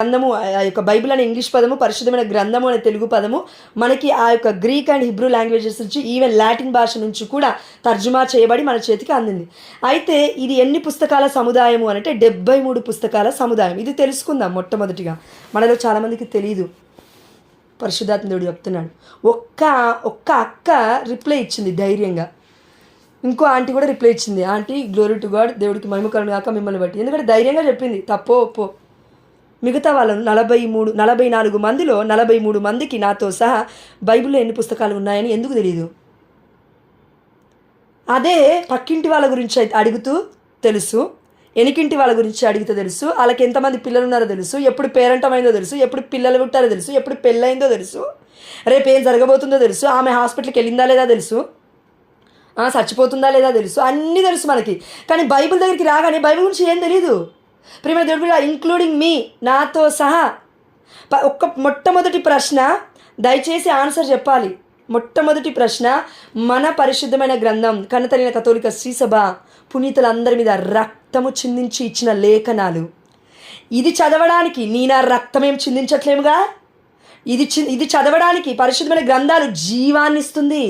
గ్రంథము, ఆ యొక్క బైబిల్ అనే ఇంగ్లీష్ పదము, పరిశుద్ధమైన గ్రంథము అనే తెలుగు పదము మనకి ఆ యొక్క గ్రీక్ అండ్ హిబ్రూ లాంగ్వేజెస్ నుంచి, ఈవెన్ లాటిన్ భాష నుంచి కూడా తర్జుమా చేయబడి మన చేతికి అందింది. అయితే ఇది ఎన్ని పుస్తకాల సముదాయము అంటే 73 పుస్తకాల సముదాయం. ఇది తెలుసుకుందాం మొట్టమొదటిగా. మనలో చాలామందికి తెలియదు. పరిశుద్ధాత్మ దేవుడు చెప్తున్నాడు. ఒక్క ఒక్క అక్క రిప్లై ఇచ్చింది ధైర్యంగా. ఇంకో ఆంటీ కూడా రిప్లై ఇచ్చింది. ఆంటీ గ్లోరీ టు గాడ్, దేవుడికి మహిమ కలుగును గాక మిమ్మల్ని బట్టి. ఎందుకంటే ధైర్యంగా చెప్పింది, తప్పో ఒప్పో. మిగతా వాళ్ళను 44 మందిలో 43 మందికి నాతో సహా బైబిల్లో ఎన్ని పుస్తకాలు ఉన్నాయని ఎందుకు తెలియదు. అదే పక్కింటి వాళ్ళ గురించి అడుగుతూ తెలుసు, ఎనికింటి వాళ్ళ గురించి అడిగితే తెలుసు, వాళ్ళకి ఎంతమంది పిల్లలు ఉన్నారో తెలుసు, ఎప్పుడు పేరెంటం అయిందో తెలుసు, ఎప్పుడు పిల్లలు పుట్టారో తెలుసు, ఎప్పుడు పెళ్ళయిందో తెలుసు, రేపు ఏం జరగబోతుందో తెలుసు, ఆమె హాస్పిటల్కి వెళ్ళిందా లేదా తెలుసు, చచ్చిపోతుందా లేదా తెలుసు, అన్నీ తెలుసు మనకి. కానీ బైబిల్ దగ్గరికి రాగానే బైబిల్ గురించి ఏం తెలియదు. ప్రియమైన దేవుడి బిడ్డ, ఇంక్లూడింగ్ మీ, నాతో సహా. మొట్టమొదటి ప్రశ్న, దయచేసి ఆన్సర్ చెప్పాలి. మొట్టమొదటి ప్రశ్న, మన పరిశుద్ధమైన గ్రంథం, కన్నతల్లిన కథోలిక శ్రీసభ పునీతులందరి మీద రక్తము చిందించి ఇచ్చిన లేఖనాలు. ఇది చదవడానికి నీ నా రక్తమేం చిందించట్లేముగా. ఇది చదవడానికి పరిశుద్ధమైన గ్రంథాలు జీవాన్ని ఇస్తుంది,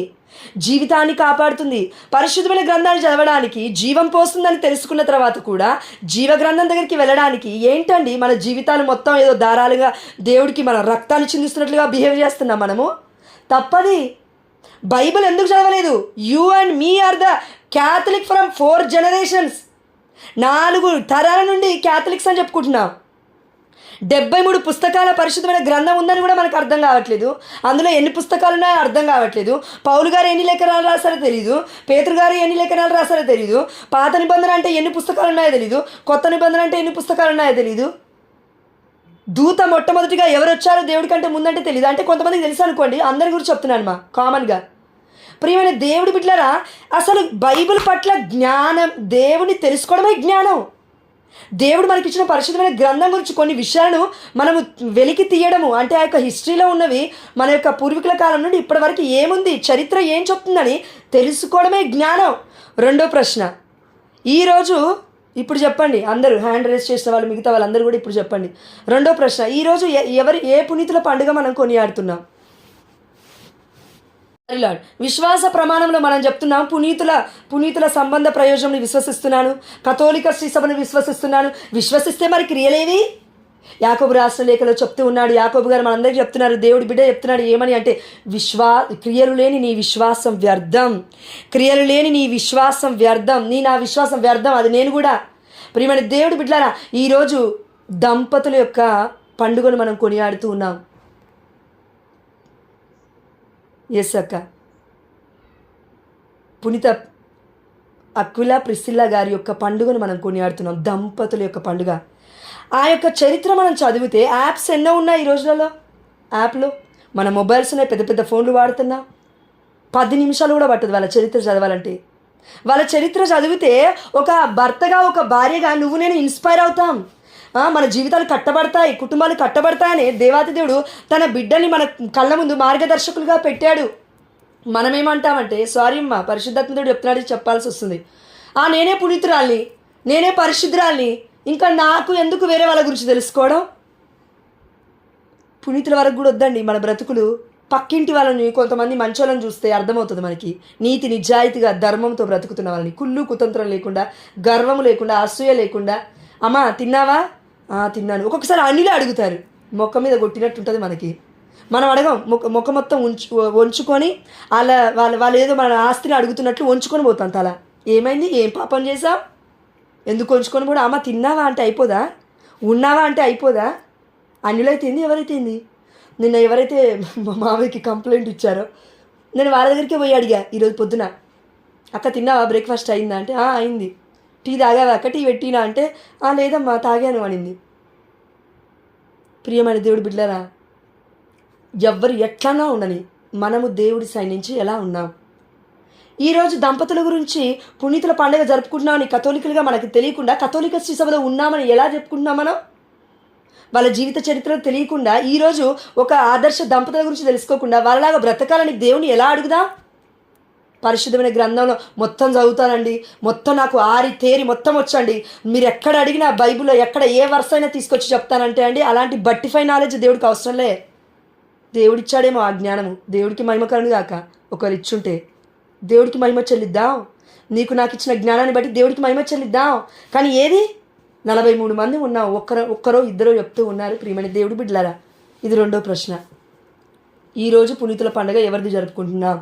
జీవితాన్ని కాపాడుతుంది. పరిశుద్ధమైన గ్రంథాన్ని చదవడానికి జీవం పోస్తుందని తెలుసుకున్న తర్వాత కూడా జీవ గ్రంథం దగ్గరికి వెళ్ళడానికి ఏంటండి, మన జీవితాలు మొత్తం ఏదో దారాలుగా దేవుడికి మన రక్తాన్ని చిందిస్తున్నట్లుగా బిహేవ్ చేస్తున్నాం మనము. తప్పది. బైబిల్ ఎందుకు చదవలేదు? You and me are the Catholic from 4 generations. 4 తరాల నుండి క్యాథలిక్స్ అని చెప్పుకుంటున్నాం. 73 పుస్తకాల పరిశుద్ధమైన గ్రంథం ఉందని కూడా మనకు అర్థం కావట్లేదు. అందులో ఎన్ని పుస్తకాలు ఉన్నాయో అర్థం కావట్లేదు. పౌలు గారు ఎన్ని లేఖనాలు రాశారో తెలియదు, పేతురు గారు ఎన్ని లేఖనాలు రాశారో తెలియదు, పాత నిబంధన అంటే ఎన్ని పుస్తకాలు ఉన్నాయో తెలియదు, కొత్త నిబంధన అంటే ఎన్ని పుస్తకాలు ఉన్నాయో తెలియదు. దూత మొట్టమొదటిగా ఎవరు వచ్చారో దేవుడి కంటే ముందంటే తెలియదు. అంటే కొంతమందికి తెలుసు అనుకోండి, అందరి గురించి చెప్తున్నాను కామన్గా. ప్రియమైన దేవుడి బిడ్డలారా, అసలు బైబిల్ పట్ల జ్ఞానం, దేవుని తెలుసుకోవడమే జ్ఞానం. దేవుడు మనకిచ్చిన పరిశుద్ధమైన గ్రంథం గురించి కొన్ని విషయాలను మనము వెలికి తీయడము, అంటే ఆ యొక్క హిస్టరీలో ఉన్నవి, మన యొక్క పూర్వీకుల కాలం నుండి ఇప్పటి వరకు ఏముంది, చరిత్ర ఏం చెప్తుందని తెలుసుకోవడమే జ్ఞానం. రెండో ప్రశ్న, ఈరోజు ఇప్పుడు చెప్పండి, అందరూ హ్యాండ్ రేస్ చేసిన వాళ్ళు, మిగతా వాళ్ళందరూ కూడా ఇప్పుడు చెప్పండి. రెండో ప్రశ్న, ఈరోజు ఏ పునీతుల పండుగ మనం కొనియాడుతున్నాం? విశ్వాస ప్రమాణంలో మనం చెప్తున్నాం, పునీతుల సంబంధ ప్రయోజనం విశ్వసిస్తున్నాను, కథోలిక శ్రీసభను విశ్వసిస్తున్నాను. విశ్వసిస్తే మరి క్రియలేవి? యాకోబు రాసిన లేఖలో చెప్తూ ఉన్నాడు. యాకోబు గారు మనందరికీ చెప్తున్నారు, దేవుడి బిడ్డ చెప్తున్నాడు ఏమని అంటే, క్రియలు లేని నీ విశ్వాసం వ్యర్థం, క్రియలు లేని నీ విశ్వాసం వ్యర్థం, నా విశ్వాసం వ్యర్థం, అది నేను కూడా. ప్రియమైన దేవుడి బిడ్డలారా, ఈరోజు దంపతుల యొక్క పండుగను మనం కొనియాడుతూ ఉన్నాం. ఎస్ అక్క, పునీత అక్విలా ప్రిస్సిల్లా గారి యొక్క పండుగను మనం కొనియాడుతున్నాం, దంపతుల యొక్క పండుగ. ఆ యొక్క చరిత్ర మనం చదివితే, యాప్స్ ఎన్నో ఉన్నాయి ఈ రోజులలో. యాప్లు, మన మొబైల్స్ ఉన్నాయి, పెద్ద పెద్ద ఫోన్లు వాడుతున్నాం. 10 నిమిషాలు కూడా పట్టదు వాళ్ళ చరిత్ర చదవాలంటే. వాళ్ళ చరిత్ర చదివితే ఒక భర్తగా, ఒక భార్యగా నువ్వు నేను ఇన్స్పైర్ అవుతాం. మన జీవితాలు కట్టబడతాయి, కుటుంబాలు కట్టబడతాయని దేవాతి దేవుడు తన బిడ్డని మన కళ్ళ ముందు మార్గదర్శకులుగా పెట్టాడు. మనమేమంటామంటే, సారీ అమ్మా, పరిశుద్ధాత్మ దేవుడు చెప్తున్నాడు, చెప్పాల్సి వస్తుంది. నేనే పునీతురాల్ని, నేనే పరిశుద్ధురాల్ని, ఇంకా నాకు ఎందుకు వేరే వాళ్ళ గురించి తెలుసుకోవడం? పునీతుల వరకు కూడా వద్దండి మన బ్రతుకులు. పక్కింటి వాళ్ళని, కొంతమంది మంచోళ్ళని చూస్తే అర్థమవుతుంది మనకి, నీతి నిజాయితీగా ధర్మంతో బ్రతుకుతున్న వాళ్ళని, కుళ్ళు కుతంత్రం లేకుండా, గర్వం లేకుండా, అసూయ లేకుండా. అమ్మా తిన్నావా? తిన్నాను. ఒక్కొక్కసారి అన్నిలే అడుగుతారు, మొక్క మీద కొట్టినట్టు ఉంటుంది మనకి. మనం అడగం, మొక్క మొత్తం వంచుకొని వాళ్ళు ఏదో మన ఆస్తిని అడుగుతున్నట్లు వంచుకొని పోతాం తల. ఏమైంది, ఏం పాపం చేసాం, ఎందుకు వంచుకొని కూడా? అమ్మ తిన్నావా అంటే అయిపోదా? ఉన్నావా అంటే అయిపోదా? అన్నిలైతేంది, ఎవరైతేంది. నిన్న ఎవరైతే మా మామయ్యకి కంప్లైంట్ ఇచ్చారో, నేను వాళ్ళ దగ్గరికే పోయి అడిగా ఈరోజు పొద్దున, అక్క తిన్నావా, బ్రేక్ఫాస్ట్ అయిందా అంటే అయింది. టీ తాగావా అక్క, టీ పెట్టినా అంటే లేదమ్మా తాగాను అనింది. ప్రియమైన దేవుడి బిడ్డలారా, ఎవ్వరు ఎట్లన్నా ఉండని, మనము దేవుడి సైడ్ నుంచి ఎలా ఉన్నాం? ఈరోజు దంపతుల గురించి పునీతుల పండుగ జరుపుకుంటున్నామని కథోలికలుగా మనకు తెలియకుండా, కథోలిక శ్రీసభలో ఉన్నామని ఎలా చెప్పుకుంటున్నాం మనం? వాళ్ళ జీవిత చరిత్రలు తెలియకుండా, ఈరోజు ఒక ఆదర్శ దంపతుల గురించి తెలుసుకోకుండా వాళ్ళలాగా బ్రతకాలని దేవుని ఎలా అడుగుదాం? పరిశుద్ధమైన గ్రంథంలో మొత్తం చదువుతానండి, మొత్తం నాకు ఆరి తేరి మొత్తం వచ్చండి, మీరు ఎక్కడ అడిగినా బైబిల్లో ఎక్కడ ఏ వర్స్ అయినా తీసుకొచ్చి చెప్తానంటే అండి, అలాంటి బట్టిఫై నాలెడ్జ్ దేవుడికి అవసరంలే. దేవుడిచ్చాడేమో ఆ జ్ఞానము, దేవుడికి మహిమకరుడు కాక ఒకరు ఇచ్చుంటే దేవుడికి మహిమ చెల్లిద్దాం. నీకు నాకు ఇచ్చిన జ్ఞానాన్ని బట్టి దేవుడికి మహిమ చెల్లిద్దాం. కానీ ఏది 43 మంది ఉన్నాం, ఒక్కరో ఇద్దరో చెప్తూ ఉన్నారు. ప్రియమైన దేవుడి బిడ్డలారా, ఇది రెండో ప్రశ్న. ఈరోజు పునీతుల పండుగ ఎవరిది జరుపుకుంటున్నాం?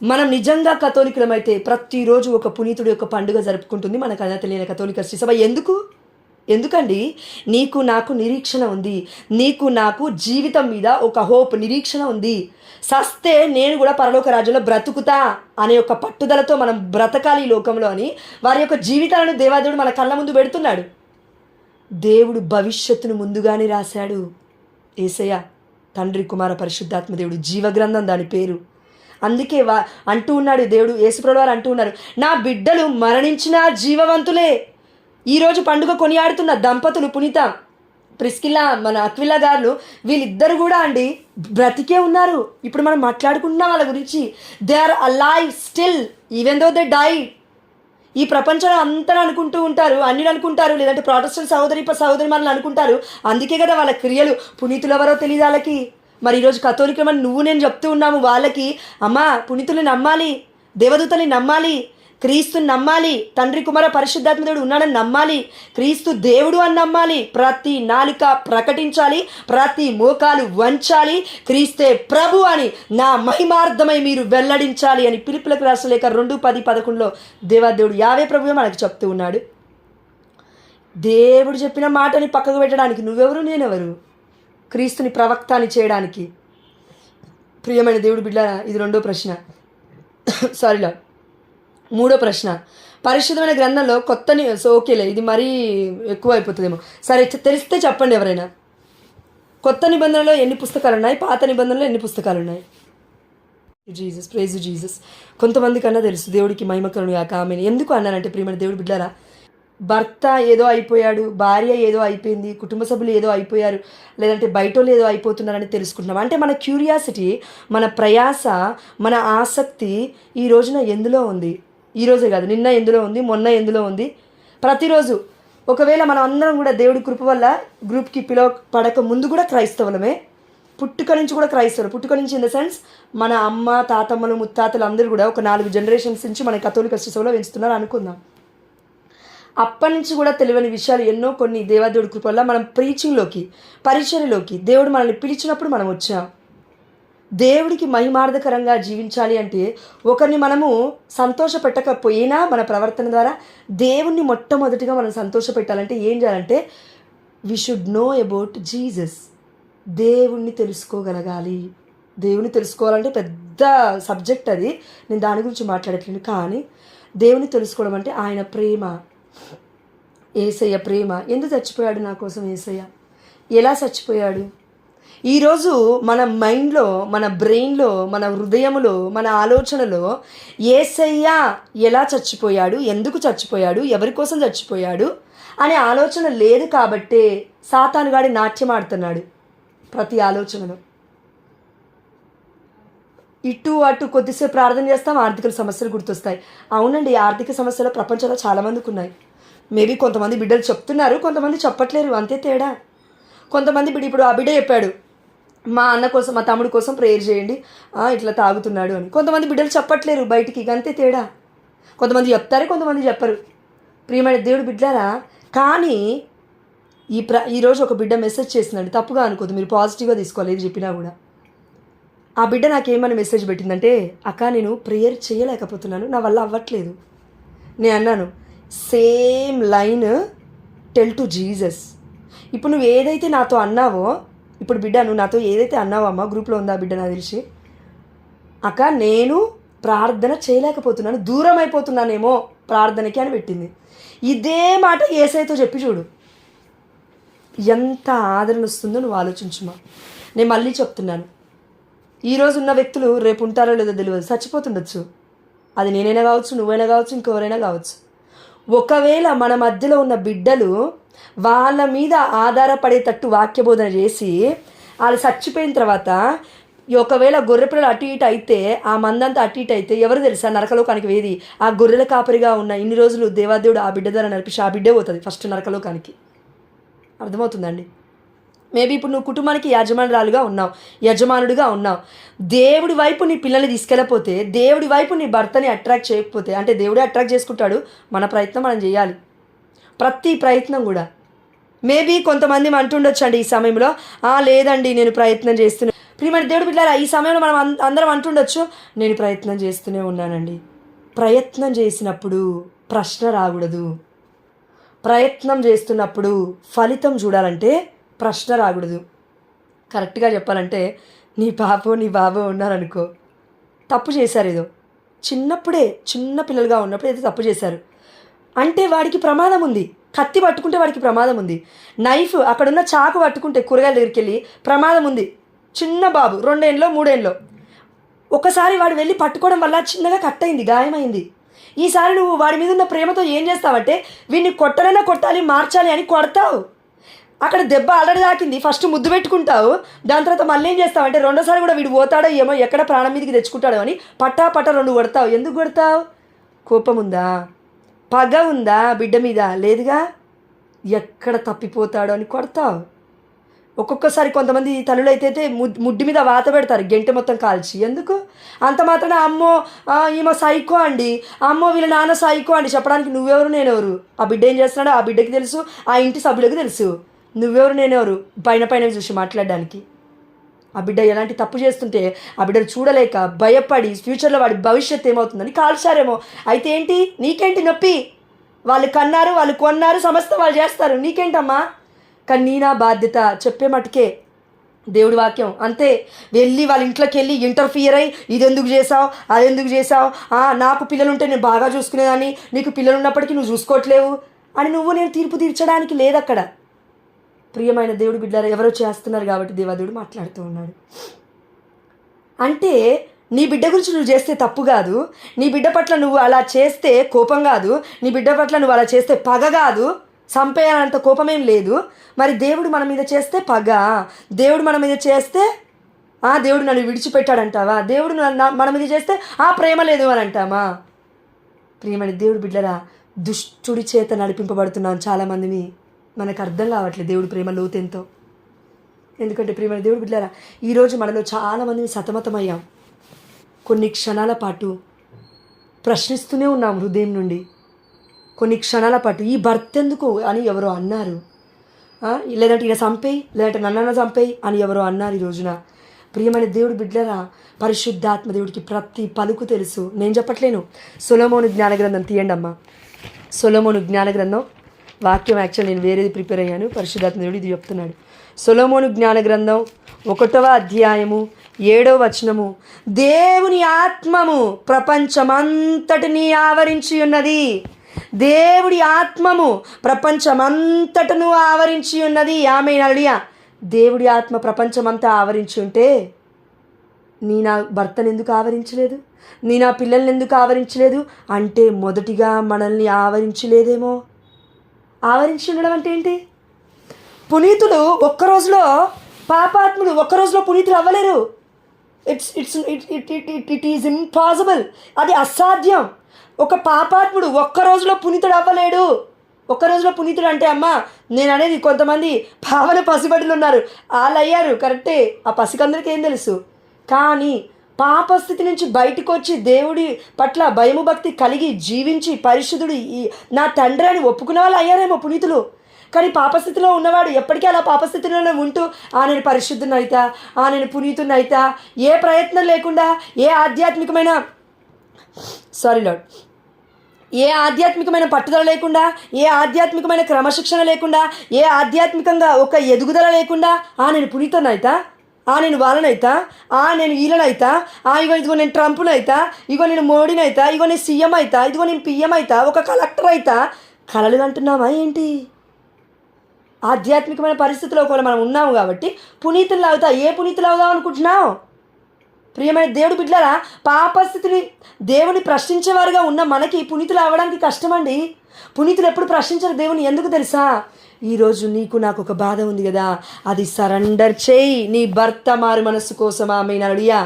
మనం నిజంగా కథోలికులమైతే ప్రతిరోజు ఒక పునీతుడి యొక్క పండుగ జరుపుకుంటుంది మనకన్నా తెలియని కథోలిక శ్రీసభ. ఎందుకండి? నీకు నాకు నిరీక్షణ ఉంది, నీకు నాకు జీవితం మీద ఒక హోప్, నిరీక్షణ ఉంది. సస్తే నేను కూడా పరలోక రాజ్యంలో బ్రతుకుతా అనే ఒక పట్టుదలతో మనం బ్రతకాలి ఈ లోకంలో అని వారి యొక్క జీవితాలను దేవాదేవుడు మన కళ్ళ ముందు పెడుతున్నాడు. దేవుడు భవిష్యత్తును ముందుగానే రాశాడు. యేసయ్య, తండ్రి, కుమార, పరిశుద్ధాత్మ దేవుడు, జీవగ్రంథం దాని పేరు. అందుకే అంటూ ఉన్నాడు దేవుడు, యేసుప్రభువు వారు అంటూ ఉన్నారు, నా బిడ్డలు మరణించిన జీవవంతులే. ఈరోజు పండుగ కొనియాడుతున్న దంపతులు పునీత ప్రిస్కిల్లా, మన అక్విలా గారు, వీళ్ళిద్దరు కూడా అండి బ్రతికే ఉన్నారు. ఇప్పుడు మనం మాట్లాడుకుంటున్నాం వాళ్ళ గురించి. They are alive still even though they die. ఈ ప్రపంచంలో అంతా అనుకుంటూ ఉంటారు, అన్ని అనుకుంటారు, లేదంటే ప్రొటెస్టెంట్ సహోదరి మనల్ని అనుకుంటారు. అందుకే కదా వాళ్ళ క్రియలు పునీతులు ఎవరో తెలియదు వాళ్ళకి. మరి ఈరోజు కథోలికమని నువ్వు నేను చెప్తూ ఉన్నాము వాళ్ళకి, అమ్మా పునీతుల్ని నమ్మాలి, దేవదూతల్ని నమ్మాలి, క్రీస్తుని నమ్మాలి, తండ్రి, కుమార, పరిశుద్ధాత్మ దేవుడు ఉన్నాడని నమ్మాలి, క్రీస్తు దేవుడు అని నమ్మాలి, ప్రతి నాలుక ప్రకటించాలి, ప్రతి మోకాలు వంచాలి, క్రీస్తే ప్రభు అని నా మహిమార్థమై మీరు వెల్లడించాలి అని పిలుపులకు రాసిన లేఖ 2:10-11 దేవాదేవుడు యావే ప్రభువే మనకు చెప్తూ ఉన్నాడు. దేవుడు చెప్పిన మాటని పక్కకు పెట్టడానికి నువ్వెవరు, నేనెవరు? క్రీస్తుని ప్రవక్తాన్ని చేయడానికి. ప్రియమైన దేవుడు బిడ్డలారా, ఇది రెండో ప్రశ్న. సారీలా, మూడో ప్రశ్న. పరిశుద్ధమైన గ్రంథంలో ఓకేలే, ఇది మరీ ఎక్కువ అయిపోతుందేమో. సరే, తెలిస్తే చెప్పండి ఎవరైనా. కొత్త నిబంధనలో ఎన్ని పుస్తకాలు ఉన్నాయి, పాత నిబంధనలో ఎన్ని పుస్తకాలు ఉన్నాయి? Jesus, praise Jesus. కొంతమంది కన్నా తెలుసు. దేవుడికి మహిమకరుడు కాక ఆమెను. ఎందుకు అన్నానంటే ప్రియమైన దేవుడు బిడ్డలారా, భర్త ఏదో అయిపోయాడు, భార్య ఏదో అయిపోయింది, కుటుంబ సభ్యులు ఏదో అయిపోయారు, లేదంటే బయటోళ్ళు ఏదో అయిపోతున్నారని తెలుసుకుంటున్నాం. అంటే మన క్యూరియాసిటీ, మన ప్రయాస, మన ఆసక్తి ఈ రోజున ఎందులో ఉంది? ఈరోజే కాదు, నిన్న ఎందులో ఉంది, మొన్న ఎందులో ఉంది, ప్రతిరోజు. ఒకవేళ మనం అందరం కూడా దేవుడి కృప వల్ల గ్రూప్కి పడక ముందు కూడా క్రైస్తవులమే, పుట్టుక నుంచి కూడా క్రైస్తవులు. పుట్టుక నుంచి ఇన్ ద సెన్స్ మన అమ్మ, తాతమ్మలు, ముత్తాతలు అందరూ కూడా ఒక 4 జనరేషన్స్ నుంచి మన కథోలిక శ్రీసభలో పెంచుతున్నారు అనుకుందాం. అప్పటి నుంచి కూడా తెలియని విషయాలు ఎన్నో కొన్ని దేవాదేవుడి కృప వల్ల మనం ప్రీచింగ్లోకి, పరిచర్యలోకి దేవుడు మనల్ని పిలిచినప్పుడు మనం వచ్చాం. దేవుడికి మహిమార్థకరంగా జీవించాలి అంటే ఒకరిని మనము సంతోష పెట్టకపోయినా మన ప్రవర్తన ద్వారా దేవుణ్ణి మొట్టమొదటిగా మనం సంతోష పెట్టాలంటే ఏం చేయాలంటే we should know about Jesus. దేవుణ్ణి తెలుసుకోగలగాలి. దేవుని తెలుసుకోవాలంటే పెద్ద సబ్జెక్ట్ అది, నేను దాని గురించి మాట్లాడట్లేదు. కానీ దేవుని తెలుసుకోవడం అంటే ఆయన ప్రేమ, యేసయ్య ప్రేమ. ఎందుకు చచ్చిపోయాడు నా కోసం యేసయ్య? ఎలా చచ్చిపోయాడు? ఈరోజు మన మైండ్లో, మన బ్రెయిన్లో, మన హృదయంలో, మన ఆలోచనలో యేసయ్య ఎలా చచ్చిపోయాడు, ఎందుకు చచ్చిపోయాడు, ఎవరి కోసం చచ్చిపోయాడు అనే ఆలోచన లేదు. కాబట్టే సాతానుగాడి నాట్యం ఆడుతున్నాడు ప్రతి ఆలోచనలో. ఇటు అటు కొద్దిసేపు ప్రార్థన చేస్తాం, ఆర్థిక సమస్యలు గుర్తొస్తాయి. అవునండి, ఆర్థిక సమస్యలు ప్రపంచంలో చాలామందికి ఉన్నాయి. మేబీ కొంతమంది బిడ్డలు చెప్తున్నారు, కొంతమంది చెప్పట్లేరు, అంతే తేడా. కొంతమంది ఇప్పుడు ఆ బిడ్డ చెప్పాడు, మా అన్న కోసం, మా తమ్ముడు కోసం ప్రేయర్ చేయండి, ఇట్లా తాగుతున్నాడు అని. కొంతమంది బిడ్డలు చెప్పట్లేరు బయటికి, అంతే తేడా. కొంతమంది చెప్తారు, కొంతమంది చెప్పరు. ప్రియమైన దేవుడు బిడ్డలారా, కానీ ఈరోజు ఒక బిడ్డ మెసేజ్ చేసిందండి, తప్పుగా అనుకోదు, మీరు పాజిటివ్గా తీసుకోవాలి ఏది చెప్పినా కూడా. ఆ బిడ్డ నాకేమని మెసేజ్ పెట్టిందంటే, అక్క నేను ప్రేయర్ చేయలేకపోతున్నాను, నా వల్ల అవ్వట్లేదు. నేను అన్నాను, same line tell to Jesus. ఇప్పుడు నువ్వు ఏదైతే నాతో అన్నావో, ఇప్పుడు బిడ్డ నువ్వు నాతో ఏదైతే అన్నావో, అమ్మ గ్రూప్లో ఉందా బిడ్డ నాకు తెలిసి, అక్క నేను ప్రార్థన చేయలేకపోతున్నాను, దూరం అయిపోతున్నానేమో ప్రార్థనకి అని పెట్టింది. ఇదే మాట యేసయ్యతో చెప్పి చూడు, ఎంత ఆదరణ వస్తుందో నువ్వు ఆలోచించుమా. నేను మళ్ళీ చెప్తున్నాను, ఈరోజు ఉన్న వ్యక్తులు రేపు ఉంటారో లేదో తెలియదు, చచ్చిపోతుండొచ్చు. అది నేనైనా కావచ్చు, నువ్వైనా కావచ్చు, ఇంకెవరైనా కావచ్చు. ఒకవేళ మన మధ్యలో ఉన్న బిడ్డలు వాళ్ళ మీద ఆధారపడేటట్టు వాక్యబోధన చేసి వాళ్ళు చచ్చిపోయిన తర్వాత ఒకవేళ గొర్రె పిల్లలు అటు ఇటు అయితే, ఆ మందంతా అటు ఇటు అయితే ఎవరు తెలుసా నరకలోకానికి వేది? ఆ గొర్రెల కాపరిగా ఉన్న ఇన్ని రోజులు దేవాదేవుడు ఆ బిడ్డ ద్వారా నడిపించి ఆ బిడ్డే పోతుంది ఫస్ట్ నరకలోకానికి. అర్థమవుతుందండి? మేబీ ఇప్పుడు నువ్వు కుటుంబానికి యజమానురాలుగా ఉన్నావు, యజమానుడిగా ఉన్నావు. దేవుడి వైపు నీ పిల్లల్ని తీసుకెళ్ళకపోతే, దేవుడి వైపు నీ భర్తని అట్రాక్ట్ చేయకపోతే, అంటే దేవుడే అట్రాక్ట్ చేసుకుంటాడు, మన ప్రయత్నం మనం చేయాలి. ప్రతి ప్రయత్నం కూడా. మేబీ కొంతమంది అంటుండొచ్చు అండి ఈ సమయంలో, లేదండి నేను ప్రయత్నం చేస్తున్నా. ప్రియమైన దేవుడు బిడ్డలారా, ఈ సమయంలో మనం అందరం అంటుండొచ్చు, నేను ప్రయత్నం చేస్తూనే ఉన్నానండి. ప్రయత్నం చేసినప్పుడు ప్రశ్న రాకూడదు. ప్రయత్నం చేస్తున్నప్పుడు ఫలితం చూడాలంటే ప్రశ్న రాకూడదు. కరెక్ట్గా చెప్పాలంటే, నీ పాపో నీ బాబో ఉన్నారనుకో, తప్పు చేశారు, ఏదో చిన్నప్పుడే, చిన్న పిల్లలుగా ఉన్నప్పుడు ఏదో తప్పు చేశారు అంటే వాడికి ప్రమాదం ఉంది. కత్తి పట్టుకుంటే వాడికి ప్రమాదం ఉంది. నైఫ్ అక్కడున్న చాకు పట్టుకుంటే కూరగాయల దగ్గరికి వెళ్ళి ప్రమాదం ఉంది. చిన్న బాబు 2 ఏళ్ళలో 3 ఏళ్ళలో ఒకసారి వాడు వెళ్ళి పట్టుకోవడం వల్ల చిన్నగా కట్ అయింది, గాయమైంది. ఈసారి నువ్వు వాడి మీద ఉన్న ప్రేమతో ఏం చేస్తావంటే, వీడిని కొట్టనైనా కొట్టాలి, మార్చాలి అని కొడతావు. అక్కడ దెబ్బ ఆల్రెడీ తాకింది, ఫస్ట్ ముద్దు పెట్టుకుంటావు. దాని తర్వాత మళ్ళీ ఏం చేస్తావంటే, రెండోసారి కూడా వీడు పోతాడో ఏమో, ఎక్కడ ప్రాణం మీదకి తెచ్చుకుంటాడో అని పట్టా 2 కొడతావు. ఎందుకు కొడతావు? కోపం ఉందా? పగ ఉందా బిడ్డ మీద? లేదుగా. ఎక్కడ తప్పిపోతాడో అని కొడతావు. ఒక్కొక్కసారి కొంతమంది తల్లులు అయితే ముడ్డి మీద వాత పెడతారు, గెంటె మొత్తం కాల్చి. ఎందుకు? అంత మాత్రాన అమ్మో ఈమె సైకో అండి, అమ్మో వీళ్ళ నాన్న సైకో అండి చెప్పడానికి నువ్వెవరు నేనెవరు? ఆ బిడ్డ ఏం చేస్తున్నాడో ఆ బిడ్డకి తెలుసు, ఆ ఇంటి సభ్యులకు తెలుసు. నువ్వెవరు నేనెవరు పైన చూసి మాట్లాడడానికి? ఆ బిడ్డ ఎలాంటి తప్పు చేస్తుంటే ఆ బిడ్డను చూడలేక భయపడి ఫ్యూచర్లో వాడి భవిష్యత్తు ఏమవుతుందని కాల్చారేమో. అయితే ఏంటి, నీకేంటి నొప్పి? వాళ్ళు కన్నారు, వాళ్ళు కొన్నారు, సమస్తం వాళ్ళు చేస్తారు, నీకేంటమ్మా? కానీ నీ నా బాధ్యత చెప్పే మటుకే దేవుడి వాక్యం. అంతే. వెళ్ళి వాళ్ళ ఇంట్లోకి వెళ్ళి ఇంటర్ఫియర్ అయ్యి, ఇది ఎందుకు చేసావు, అది ఎందుకు చేసావు, నాకు పిల్లలు ఉంటే నేను బాగా చూసుకునేదాన్ని, నీకు పిల్లలు ఉన్నప్పటికీ నువ్వు చూసుకోవట్లేవు అని నేను తీర్పు తీర్చడానికి లేదు అక్కడ. ప్రియమైన దేవుడి బిడ్డలారా, ఎవరో చేస్తున్నారు కాబట్టి దేవాదేవుడు మాట్లాడుతూ ఉన్నాడు. అంటే నీ బిడ్డ గురించి నువ్వు చేస్తే తప్పు కాదు, నీ బిడ్డ పట్ల నువ్వు అలా చేస్తే కోపం కాదు, నీ బిడ్డ పట్ల నువ్వు అలా చేస్తే పగ కాదు, చంపేయాలంత కోపమేం లేదు. మరి దేవుడు మన మీద చేస్తే పగ, దేవుడు మన మీద చేస్తే దేవుడు నన్ను విడిచిపెట్టాడంటావా? దేవుడు మన మీద చేస్తే ప్రేమ లేదు అని అంటామా? ప్రియమైన దేవుడు బిడ్డరా, దుష్టుడి చేత నడిపింపబడుతున్నాం చాలామందిని. మనకు అర్థం కావట్లేదు దేవుడి ప్రేమ లోతెంతో. ఎందుకంటే ప్రియమైన దేవుడు బిడ్డలారా, ఈరోజు మనలో చాలామందిని సతమతమయ్యాం. కొన్ని క్షణాల పాటు ప్రశ్నిస్తూనే ఉన్నాం హృదయం నుండి. కొన్ని క్షణాల పాటు ఈ భర్త ఎందుకు అని ఎవరో అన్నారు, లేదంటే ఈయన చంపేయి, లేదంటే నన్నన్న చంపేయి అని ఎవరో అన్నారు. ఈ రోజున ప్రియమైన దేవుడు బిడ్డలారా, పరిశుద్ధాత్మ దేవుడికి ప్రతి పలుకు తెలుసు. నేను చెప్పట్లేను. సొలొమోను జ్ఞానగ్రంథం తీయండి అమ్మా. సొలొమోను జ్ఞానగ్రంథం వాక్యం యాక్చువల్ నేను వేరేది ప్రిపేర్ అయ్యాను. పరిశుద్ధాత్మ దేవుడు ఇది చెప్తున్నాడు. సొలొమోను జ్ఞానగ్రంథం 1వ అధ్యాయము 7వ వచనము, దేవుని ఆత్మము ప్రపంచమంతటిని ఆవరించి ఉన్నది. దేవుడి ఆత్మము ప్రపంచమంతటను ఆవరించి ఉన్నది. ఆమేన్ హల్లెలూయా. దేవుడి ఆత్మ ప్రపంచమంతా ఆవరించి ఉంటే నీ నా భర్తను ఎందుకు ఆవరించలేదు? నీ నా పిల్లల్ని ఎందుకు ఆవరించలేదు? అంటే మొదటిగా మనల్ని ఆవరించలేదేమో. ఆవరించి ఉండడం అంటే ఏంటి? పునీతుడు ఒక్కరోజులో, పాపాత్ముడు ఒక్కరోజులో పునీతులు అవ్వలేరు. It is impossible. అది అసాధ్యం. ఒక పాపాత్ముడు ఒక్కరోజులో పునీతుడు అవ్వలేడు. ఒక్కరోజులో పునీతుడు అంటే అమ్మా, నేను అనేది కొంతమంది పావన పసిబడులు ఉన్నారు, వాళ్ళు అయ్యారు కరెక్టే. ఆ పసికందరికి ఏం తెలుసు? కానీ పాపస్థితి నుంచి బయటకు వచ్చి దేవుడి పట్ల భయము భక్తి కలిగి జీవించి పరిశుద్ధుడు నా తండ్రి అని ఒప్పుకునే వాళ్ళు అయ్యారేమో పునీతులు. కానీ పాపస్థితిలో ఉన్నవాడు ఎప్పటికీ అలా పాపస్థితిలోనే ఉంటూ నేను పరిశుద్ధుని అయితా, నేను పునీతుని అయితా, ఏ ప్రయత్నం లేకుండా, ఏ ఆధ్యాత్మికమైన పట్టుదల లేకుండా, ఏ ఆధ్యాత్మికమైన క్రమశిక్షణ లేకుండా, ఏ ఆధ్యాత్మికంగా ఒక ఎదుగుదల లేకుండా నేను పునీతుని అయితా, నేను వాళ్ళనైతా, నేను వీళ్ళనైతా, ఇదిగో నేను ట్రంప్నైతా, ఇగో నేను మోడీనైతా, ఇగో నేను సీఎం అయితా, ఇదిగో నేను పిఎం అయితా, ఒక కలెక్టర్ అయితా. కలలు అంటున్నావా ఏంటి? ఆధ్యాత్మికమైన పరిస్థితిలో కూడా మనం ఉన్నాము కాబట్టి పునీతులు అవుతా. ఏ పునీతులు అవుదాం అనుకుంటున్నావు? ప్రియమైన దేవుడు బిడ్డలారా, పాపస్థితిని దేవుని ప్రశ్నించేవారుగా ఉన్న మనకి పునీతులు అవ్వడానికి కష్టమండి. పునీతులు ఎప్పుడు ప్రశ్నించరు దేవుని. ఎందుకు తెలుసా? ఈరోజు నీకు నాకు ఒక బాధ ఉంది కదా, అది సరెండర్ చేయి నీ భర్త మారు మనస్సు కోసం. ఆమె నడియా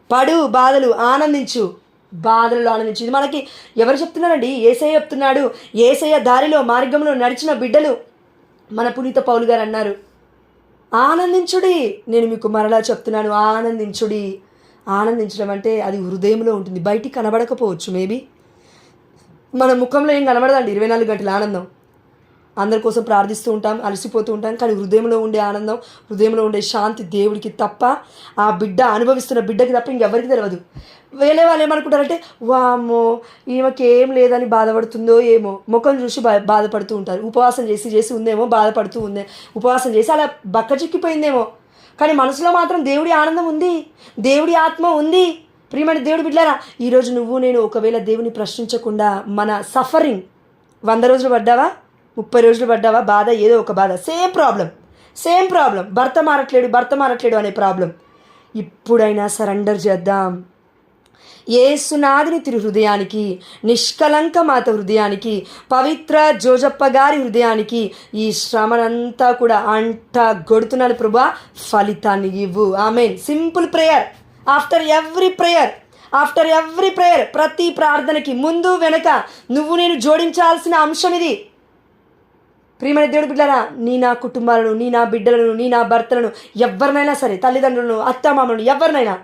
పడు, బాధలు ఆనందించు, బాధలలో ఆనందించు. ఇది మనకి ఎవరు చెప్తున్నారండి? యేసయ్య చెప్తున్నాడు. యేసయ్య దారిలో మార్గంలో నడిచిన బిడ్డలు మన పునీత పౌలు గారు అన్నారు, ఆనందించుడి. నేను మీకు మరలా చెప్తున్నాను, ఆనందించుడి. ఆనందించడం అంటే అది హృదయంలో ఉంటుంది, బయటికి కనబడకపోవచ్చు. మేబీ మన ముఖంలో ఏం కనబడదండి 24 గంటల ఆనందం. అందరి కోసం ప్రార్థిస్తూ ఉంటాం, అలసిపోతూ ఉంటాం, కానీ హృదయంలో ఉండే ఆనందం, హృదయంలో ఉండే శాంతి దేవుడికి తప్ప, ఆ బిడ్డ అనుభవిస్తున్న బిడ్డకి తప్ప ఇంకెవరికి తెలియదు. వేరే వాళ్ళు ఏమనుకుంటారంటే, వామ్మో ఈమెకి ఏం లేదని బాధపడుతుందో ఏమో, ముఖం చూసి బాధపడుతూ ఉంటారు. ఉపవాసం చేసి ఉందేమో, బాధపడుతూ ఉందే, ఉపవాసం చేసి అలా బక్కచిక్కిపోయిందేమో, కానీ మనసులో మాత్రం దేవుడి ఆనందం ఉంది, దేవుడి ఆత్మ ఉంది. ప్రియమైన దేవుడి బిడ్డలారా, ఈరోజు నువ్వు నేను ఒకవేళ దేవుని ప్రశ్నించకుండా మన సఫరింగ్ 100 రోజులు పడ్డావా, 30 రోజులు పడ్డావా, బాధ ఏదో ఒక బాధ, సేమ్ ప్రాబ్లం, భర్త మారట్లేడు అనే ప్రాబ్లం. ఇప్పుడైనా సరెండర్ చేద్దాం. యేసునాథుని తిరు హృదయానికి, నిష్కలంక మాత హృదయానికి, పవిత్ర జోజప్ప గారి హృదయానికి ఈ శ్రమనంతా కూడా అంట గొడుతున్నాను ప్రభువా, ఫలితాన్ని ఇవ్వు. ఆమేన్. Simple prayer. After every prayer, ప్రతి ప్రార్థనకి ముందు వెనక నువ్వు నేను జోడించాల్సిన అంశం ఇది. ప్రియమైన దేవుడి బిడ్డలారా, నీ నా కుటుంబాలను, నీ నా బిడ్డలను, నీ నా భర్తలను, ఎవరినైనా సరే, తల్లిదండ్రులను, అత్తమామలను, ఎవరినైనా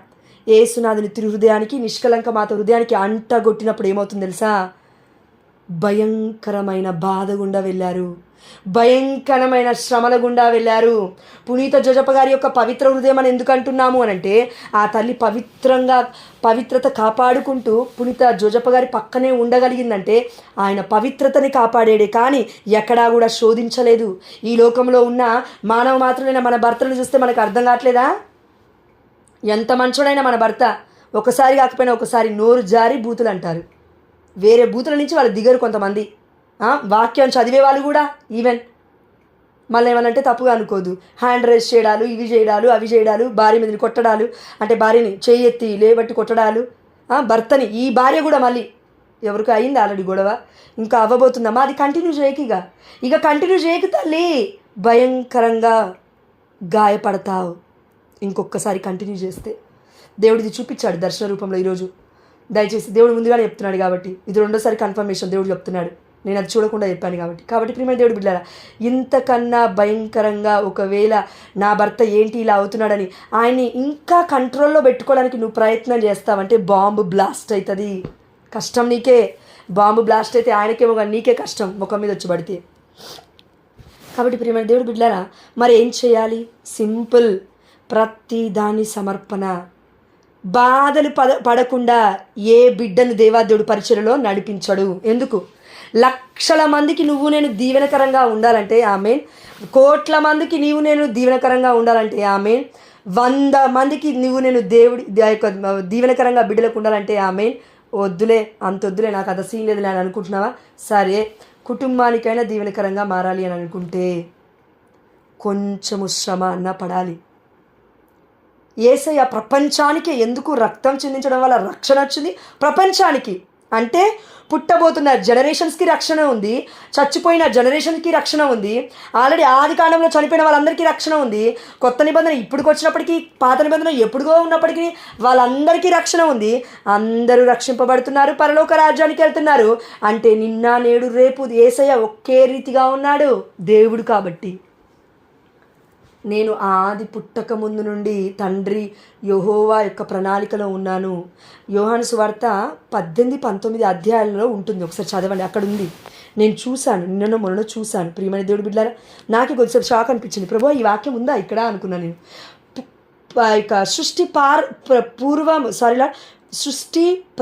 యేసునాథుని తిరు హృదయానికి, నిష్కలంక మాత హృదయానికి అంటగొట్టినప్పుడు ఏమవుతుంది తెలుసా? భయంకరమైన బాధ గుండా వెళ్ళారు, భయంకరమైన శ్రమల గుండా వెళ్ళారు. పునీత జోజప్ప గారి యొక్క పవిత్ర హృదయం అని ఎందుకు అంటున్నాము అనంటే, ఆ తల్లి పవిత్రత కాపాడుకుంటూ పునీత జోజప్ప గారి పక్కనే ఉండగలిగిందంటే ఆయన పవిత్రతని కాపాడేడే, కానీ ఎక్కడా కూడా శోధించలేదు. ఈ లోకంలో ఉన్న మానవ మాత్రమే మన భర్తలను చూస్తే మనకు అర్థం కావట్లేదా? ఎంత మంచోడైనా మన భర్త ఒకసారి కాకపోయినా ఒకసారి నోరు జారి బూతులు అంటారు. వేరే బూతుల నుంచి వాళ్ళు దిగరు కొంతమంది. వాక్యం చదివే వాళ్ళు కూడా ఈవెన్ మళ్ళీ ఏమనంటే తప్పుగా అనుకోదు, హ్యాండ్ రైజ్ చేయడాలు, ఇవి చేయడాలు, అవి చేయడాలు, భార్య మీదని కొట్టడాలు, అంటే భార్యని చేయి ఎత్తి లేబట్టి కొట్టడాలు, భర్తని, ఈ భార్య కూడా మళ్ళీ ఎవరికి అయింది ఆల్రెడీ గొడవ, ఇంకా అవ్వబోతుందమ్మా, అది కంటిన్యూ చేయకు. ఇక కంటిన్యూ చేయకు తల్లి, భయంకరంగా గాయపడతావు ఇంకొకసారి కంటిన్యూ చేస్తే. దేవుడిది చూపించాడు దర్శన రూపంలో ఈరోజు. దయచేసి దేవుడు ముందుగానే చెప్తున్నాడు కాబట్టి, ఇది 2వ కన్ఫర్మేషన్ దేవుడు చెప్తున్నాడు, నేను అది చూడకుండా చెప్పాను కాబట్టి ప్రియమైన దేవుడు బిడ్డలారా, ఇంతకన్నా భయంకరంగా ఒకవేళ నా భర్త ఏంటి ఇలా అవుతున్నాడని ఆయన్ని ఇంకా కంట్రోల్లో పెట్టుకోవడానికి నువ్వు ప్రయత్నం చేస్తావంటే బాంబు బ్లాస్ట్ అవుతుంది. కష్టం నీకే. బాంబు బ్లాస్ట్ అయితే ఆయనకేమో కానీ నీకే కష్టం ముఖం మీద వచ్చి పడితే. కాబట్టి ప్రియమైన దేవుడు బిడ్డలారా, మరి ఏం చేయాలి? సింపుల్, ప్రతి దాని సమర్పణ. బాధలు పడకుండా ఏ బిడ్డను దేవాదేవుడు పరిచర్యలో నడిపించడు. ఎందుకు? లక్షల మందికి నువ్వు నేను దీవెనకరంగా ఉండాలంటే ఆమేన్, కోట్ల మందికి నీవు నేను దీవెనకరంగా ఉండాలంటే ఆమేన్, 100 మందికి నువ్వు నేను దేవుడి యొక్క దీవెనకరంగా బిడ్డలకు ఉండాలంటే ఆమేన్. వద్దులే, అంత వద్దులే, నాకు అంత సీన్ లేదులే అని అనుకుంటున్నావా? సరే, కుటుంబానికైనా దీవెనకరంగా మారాలి అని అనుకుంటే కొంచెము శ్రమ అన్న పడాలి. యేసయ్య ప్రపంచానికి ఎందుకు రక్తం చిందించడం వల్ల రక్షణ వచ్చింది? ప్రపంచానికి అంటే పుట్టబోతున్న జనరేషన్స్కి రక్షణ ఉంది, చచ్చిపోయిన జనరేషన్కి రక్షణ ఉంది, ఆల్రెడీ ఆది కాండంలో చనిపోయిన వాళ్ళందరికీ రక్షణ ఉంది, కొత్త నిబంధన ఇప్పుడుకి వచ్చినప్పటికీ, పాత నిబంధన ఎప్పుడుగో ఉన్నప్పటికీ వాళ్ళందరికీ రక్షణ ఉంది. అందరూ రక్షింపబడుతున్నారు, పరలోక రాజ్యానికి వెళ్తున్నారు. అంటే నిన్న నేడు రేపు యేసయ్య ఒకే రీతిగా ఉన్నాడు, దేవుడు కాబట్టి. నేను ఆది పుట్టక ముందు నుండి తండ్రి యెహోవా యొక్క ప్రణాళికలో ఉన్నాను. యోహాను సువార్త 18-19 అధ్యాయాలలో ఉంటుంది, ఒకసారి చదవండి, అక్కడ ఉంది. నేను చూశాను, నిన్న మొన్న చూశాను. ప్రియమైన దేవుడి బిడ్డలారా, నాకు కొద్దిసేపు షాక్ అనిపించింది. ప్రభు ఈ వాక్యం ఉందా ఇక్కడ అనుకున్నాను నేను. ఇక సృష్టి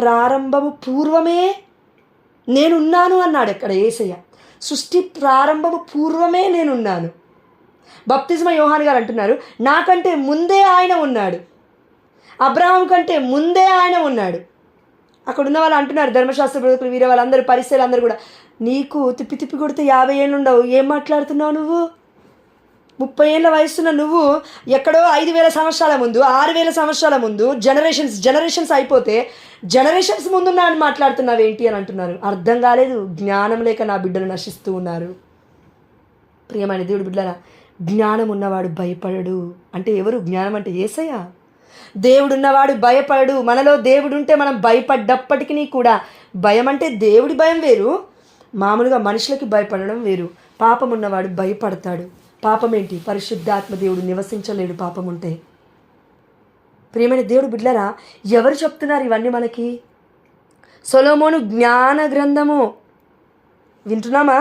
ప్రారంభము పూర్వమే నేనున్నాను అన్నాడు అక్కడ యేసయ్య. సృష్టి ప్రారంభము పూర్వమే నేనున్నాను. బప్తిస్మ యోహాను గారు అంటున్నారు, నాకంటే ముందే ఆయన ఉన్నాడు, అబ్రహాం కంటే ముందే ఆయన ఉన్నాడు. అక్కడ ఉన్న వాళ్ళు అంటున్నారు, ధర్మశాస్త్ర బోధకులు, వీరే వాళ్ళందరూ, పరిసరాలు అందరూ కూడా, నీకు తిప్పి కొడితే 50 ఏళ్ళు ఉండవు, ఏం మాట్లాడుతున్నావు నువ్వు? 30 ఏళ్ళ వయసున్న నువ్వు ఎక్కడో 5000 సంవత్సరాల ముందు, 6000 సంవత్సరాల ముందు, జనరేషన్స్ అయిపోతే జనరేషన్స్ ముందున్నా అని మాట్లాడుతున్నావు ఏంటి అని అంటున్నారు. అర్థం కాలేదు, జ్ఞానం లేక నా బిడ్డలు నశిస్తూ ఉన్నారు. ప్రియమైన దేవుడు బిడ్డలారా, జ్ఞానం ఉన్నవాడు భయపడడు. అంటే ఎవరు? జ్ఞానం అంటే యేసయ్య. దేవుడున్నవాడు భయపడడు. మనలో దేవుడుంటే మనం భయపడ్డప్పటికీ కూడా, భయం అంటే దేవుడి భయం వేరు, మామూలుగా మనుషులకి భయపడడం వేరు. పాపం ఉన్నవాడు భయపడతాడు. పాపం ఏంటి? పరిశుద్ధాత్మ దేవుడు నివసించలేడు పాపం ఉంటే. ప్రియమైన దేవుడు బిడ్డలారా, ఎవరు చెప్తున్నారు ఇవన్నీ మనకి? సొలొమోను జ్ఞాన గ్రంథము. వింటున్నామా?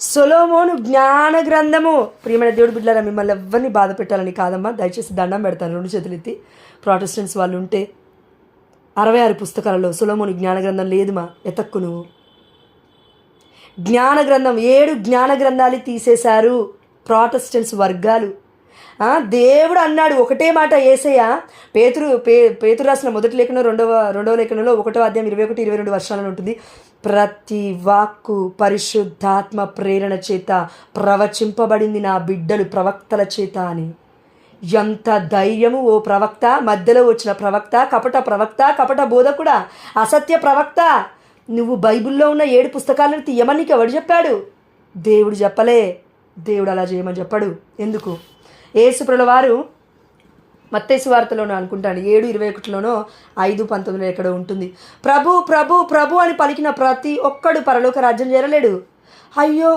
సొలొమోను జ్ఞాన గ్రంథము. ప్రియమైన దేవుడు బిడ్డలారా, మిమ్మల్ని ఎవరిని బాధ పెట్టాలని కాదమ్మా, దయచేసి దండం పెడతాను 2 చేతులు ఎత్తి. ప్రొటెస్టెంట్స్ వాళ్ళు ఉంటే 66 పుస్తకాలలో సొలొమోను జ్ఞాన గ్రంథం లేదుమా, ఎతక్కు నువ్వు. జ్ఞాన గ్రంథం 7 జ్ఞాన గ్రంథాలు తీసేశారు ప్రొటెస్టెంట్స్ వర్గాలు. దేవుడు అన్నాడు ఒకటే మాట. యేసయ్య పేతురు రాసిన మొదటి లేఖనం రెండవ లేఖనంలో 1వ అధ్యాయం 21-22 వర్షాలను ఉంటుంది. ప్రతి వాక్కు పరిశుద్ధాత్మ ప్రేరణ చేత ప్రవచింపబడింది నా బిడ్డలు ప్రవక్తల చేత అని. ఎంత ధైర్యము ఓ ప్రవక్త, మధ్యలో వచ్చిన ప్రవక్త, కపట బోధకుడా, అసత్య ప్రవక్త. నువ్వు బైబిల్లో ఉన్న 7 పుస్తకాలను తీయమని నీకు ఎవడు చెప్పాడు? దేవుడు చెప్పలే. దేవుడు అలా చేయమని చెప్పాడు. ఎందుకు? యేసుప్రభుల వారు మత్తయి సువార్తలోనో అనుకుంటాను 7:21లోనో 5:19 ఎక్కడో ఉంటుంది. ప్రభు ప్రభు ప్రభు అని పలికిన ప్రతి ఒక్కడు పరలోక రాజ్యం చేరలేడు. అయ్యో,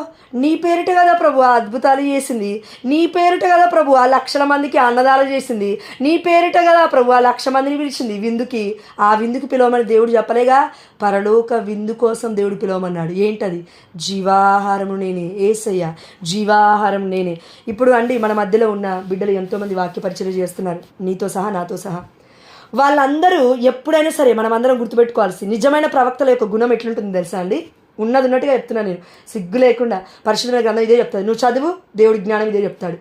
నీ పేరిట కదా ప్రభు ఆ అద్భుతాలు చేసింది, నీ పేరిట కదా ప్రభు ఆ 1,00,000 మందికి అన్నదానం చేసింది, నీ పేరిట కదా ప్రభు ఆ 1,00,000 మందిని పిలిచింది విందుకి. ఆ విందుకు పిలవమని దేవుడు చెప్పలేగా. పరలోక విందు కోసం దేవుడు పిలవమన్నాడు. ఏంటది? జీవాహారము నేనే, యేసయ్య జీవాహారం నేనే. ఇప్పుడు అండి, మన మధ్యలో ఉన్న బిడ్డలు ఎంతోమంది వాక్య పరిచర్య చేస్తున్నారు, నీతో సహా నాతో సహా. వాళ్ళందరూ ఎప్పుడైనా సరే మనం అందరం గుర్తుపెట్టుకోవాల్సి, నిజమైన ప్రవక్తల యొక్క గుణం ఎట్లుంటుంది తెలుసా అండి? ఉన్నది ఉన్నట్టుగా చెప్తున్నాను నేను, సిగ్గు లేకుండా. పరిశుద్ధమైన గ్రంథం ఇదే చెప్తాడు. నువ్వు చదువు, దేవుడి జ్ఞానం ఇదే చెప్తాడు.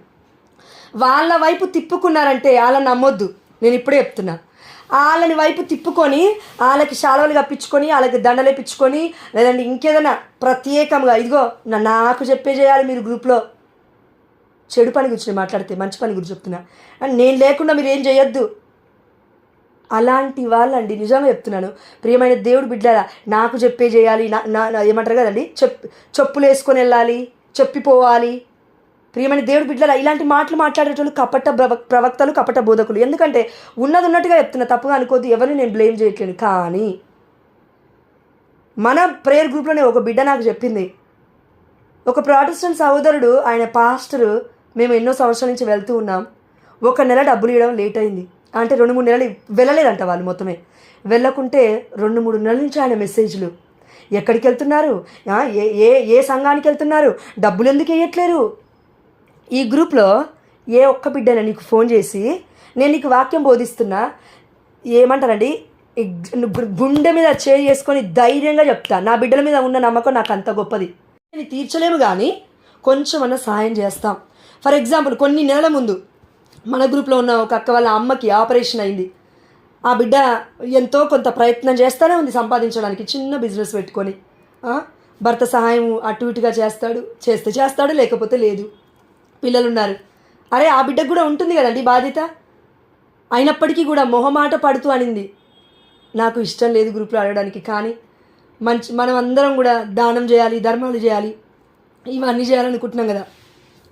వాళ్ళ వైపు తిప్పుకున్నారంటే వాళ్ళని నమ్మొద్దు. నేను ఇప్పుడే చెప్తున్నా. వాళ్ళని వైపు తిప్పుకొని, వాళ్ళకి శాలువలు కప్పించుకొని, వాళ్ళకి దండలేపించుకొని, లేదంటే ఇంకేదైనా ప్రత్యేకంగా ఇదిగో నాకు చెప్పే చేయాలి మీరు గ్రూప్లో. చెడు పని గురించి మాట్లాడితే మంచి పని గురించి చెప్తున్నా. నేను లేకుండా మీరు ఏం చేయొద్దు. అలాంటి వాళ్ళండి, నిజంగా చెప్తున్నాను. ప్రియమైన దేవుడు బిడ్డలారా, నాకు చెప్పే చేయాలి, ఏమంటారు కదండి, చెప్పులు వేసుకొని వెళ్ళాలి, చెప్పిపోవాలి. ప్రియమైన దేవుడు బిడ్డలారా, ఇలాంటి మాటలు మాట్లాడేటోళ్ళు కపట ప్రవక్తలు, కపట బోధకులు. ఎందుకంటే ఉన్నది ఉన్నట్టుగా చెప్తున్నా, తప్పుగా అనుకోద్దు, ఎవరిని నేను బ్లేమ్ చేయట్లేను. కానీ మన ప్రేయర్ గ్రూప్లోనే ఒక బిడ్డ నాకు చెప్పింది, ఒక ప్రొటెస్టెంట్ సహోదరుడు, ఆయన పాస్టరు, మేము ఎన్నో సంవత్సరాల నుంచి వెళ్తూ ఉన్నాం, 1 నెల డబ్బులు ఇవ్వడం లేట్ అయింది. అంటే 2-3 నెలలు వెళ్ళలేదంట వాళ్ళు. మొత్తమే వెళ్ళకుంటే 2-3 నెలల నుంచి ఆయన మెసేజ్లు, ఎక్కడికి వెళ్తున్నారు, ఏ సంఘానికి వెళ్తున్నారు, డబ్బులు ఎందుకు వేయట్లేరు. ఈ గ్రూప్లో ఏ ఒక్క బిడ్డైనా నీకు ఫోన్ చేసి, నేను నీకు వాక్యం బోధిస్తున్నా, ఏమంటారండి, గుండె మీద చేసుకొని ధైర్యంగా చెప్తా, నా బిడ్డల మీద ఉన్న నమ్మకం నాకు అంత గొప్పది. నేను తీర్చలేము కానీ కొంచెమన్నా సహాయం చేస్తాం. ఫర్ ఎగ్జాంపుల్, కొన్ని నెలల ముందు మన గ్రూప్లో ఉన్న ఒక అక్క వాళ్ళ అమ్మకి ఆపరేషన్ అయింది. ఆ బిడ్డ ఎంతో కొంత ప్రయత్నం చేస్తూనే ఉంది సంపాదించడానికి, చిన్న బిజినెస్ పెట్టుకొని. భర్త సహాయం అటు ఇటుగా చేస్తాడు, లేకపోతే లేదు. పిల్లలు ఉన్నారు. అరే, ఆ బిడ్డకు కూడా ఉంటుంది కదండి బాధ్యత. అయినప్పటికీ కూడా మొహమాట పడుతూ అనింది, నాకు ఇష్టం లేదు గ్రూప్లో అడగడానికి, కానీ మనం అందరం కూడా దానం చేయాలి, ధర్మాలు చేయాలి, ఇవన్నీ చేయాలనుకుంటున్నాం కదా,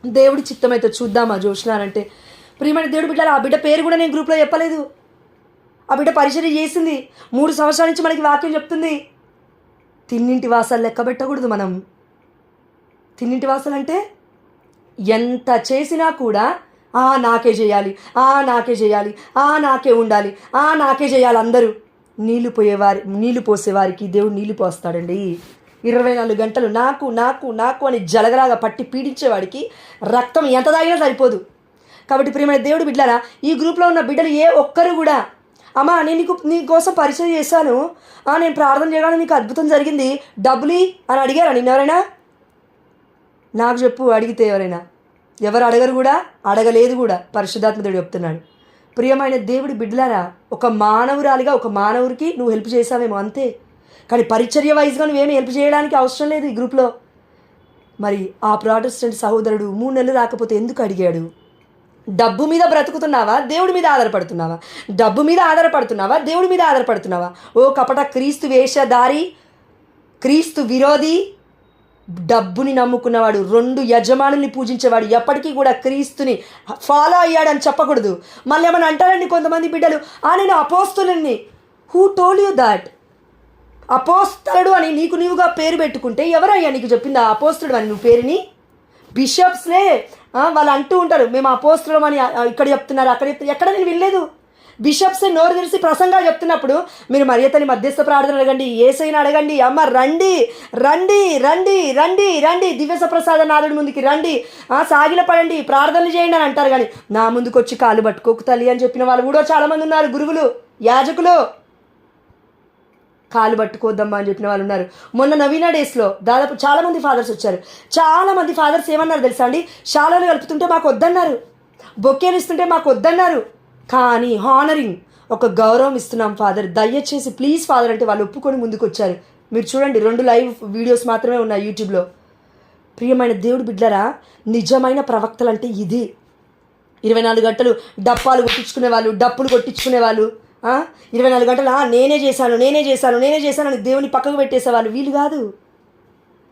దేవుడి చిత్తమైతే చూద్దామా జోష్నారంటే. ప్రియమైన దేవుడు బిడ్డలు, ఆ బిడ్డ పేరు కూడా నేను గ్రూప్లో చెప్పలేదు. ఆ బిడ్డ పరిచర్య చేసింది, 3 సంవత్సరాల నుంచి మనకి వాక్యం చెప్తుంది. తిన్నింటి వాసాలు లెక్క పెట్టకూడదు మనం. తిన్నింటి వాసాలు అంటే ఎంత చేసినా కూడా నాకే చేయాలి, నాకే ఉండాలి, నాకే చేయాలి. అందరూ నీళ్లు పోసేవారికి దేవుడు నీళ్లు పోస్తాడండి. 24 గంటలు నాకు నాకు నాకు అని జలగలాగా పట్టి పీడించేవాడికి రక్తం ఎంత తాగినా సరిపోదు. కాబట్టి ప్రియమైన దేవుడు బిడ్డలారా, ఈ గ్రూప్లో ఉన్న బిడ్డలు ఏ ఒక్కరు కూడా, అమ్మా నేను నీకోసం పరిచయం చేశాను, నేను ప్రార్థన చేయగానే నీకు అద్భుతం జరిగింది, డబ్బులు అని అడిగారా నిన్న ఎవరైనా? నాకు చెప్పు, అడిగితే ఎవరైనా? ఎవరు అడగరు కూడా, అడగలేదు కూడా. పరిశుద్ధాత్మ దేవుడు చెప్తున్నాడు. ప్రియమైన దేవుడి బిడ్డలారా, ఒక మానవురాలిగా ఒక మానవుడికి నువ్వు హెల్ప్ చేసావేమో అంతే, కానీ పరిచర్య వైజ్గా నువ్వేమీ హెల్ప్ చేయడానికి అవసరం లేదు ఈ గ్రూప్లో. మరి ఆ ప్రొటెస్టెంట్ సహోదరుడు 3 నెలలు రాకపోతే ఎందుకు అడిగాడు? డబ్బు మీద బ్రతుకుతున్నావా, దేవుడి మీద ఆధారపడుతున్నావా? డబ్బు మీద ఆధారపడుతున్నావా, దేవుడి మీద ఆధారపడుతున్నావా? ఓ కపట క్రీస్తు వేషధారి, క్రీస్తు విరోధి, డబ్బుని నమ్ముకున్నవాడు, 2 యజమానుల్ని పూజించేవాడు ఎప్పటికీ కూడా క్రీస్తుని ఫాలో అయ్యాడని చెప్పకూడదు. మళ్ళీ ఏమన్నా అంటారండి కొంతమంది బిడ్డలు, నేను అపోస్తులని. Who told you that? అపోస్తలుడు అని నీకు నీవుగా పేరు పెట్టుకుంటే ఎవరయ్యా నీకు చెప్పింది ఆ అపోస్తుడు అని నువ్వు పేరుని? బిషప్స్లే వాళ్ళు అంటూ ఉంటారు, మేము అపోస్తులం అని ఇక్కడ చెప్తున్నారు, అక్కడ చెప్తున్నారు. ఎక్కడ నేను వినలేదు. బిషప్స్ నోరు తెరిచి ప్రసంగాలు చెప్తున్నప్పుడు మీరు మరియతని మధ్యస్థ ప్రార్థన అడగండి, యేసయ్యని అడగండి, అమ్మ రండి రండి రండి రండి రండి, దివ్య ప్రసాద నాథుడి ముందుకి రండి, సాగిల పడండి, ప్రార్థనలు చేయండి అని అంటారు. కానీ నా ముందుకు వచ్చి కాలు పట్టుకోకు తల్లి అని చెప్పిన వాళ్ళు కూడా చాలామంది ఉన్నారు. గురువులు, యాజకులు కాలు పట్టుకోద్దమ్మా అని చెప్పిన వాళ్ళు ఉన్నారు. మొన్న నవీన డేస్లో దాదాపు చాలామంది ఫాదర్స్ వచ్చారు. చాలామంది ఫాదర్స్ ఏమన్నారు తెలుసా అండి? శాలలు కలుపుతుంటే మాకు వద్దన్నారు, బొకేలు ఇస్తుంటే మాకు వద్దన్నారు. కానీ హానరింగ్, ఒక గౌరవం ఇస్తున్నాం ఫాదర్, దయచేసి ప్లీజ్ ఫాదర్ అంటే వాళ్ళు ఒప్పుకొని ముందుకు వచ్చారు. మీరు చూడండి, 2 లైవ్ వీడియోస్ మాత్రమే ఉన్నాయి యూట్యూబ్లో. ప్రియమైన దేవుడు బిడ్డలారా, నిజమైన ప్రవక్తలు అంటే ఇది. 24 గంటలు డప్పాలు కొట్టించుకునే వాళ్ళు, డప్పులు కొట్టించుకునే వాళ్ళు, 24 గంటలు నేనే చేశాను అని దేవుని పక్కకు పెట్టేసేవాళ్ళు వీళ్ళు కాదు.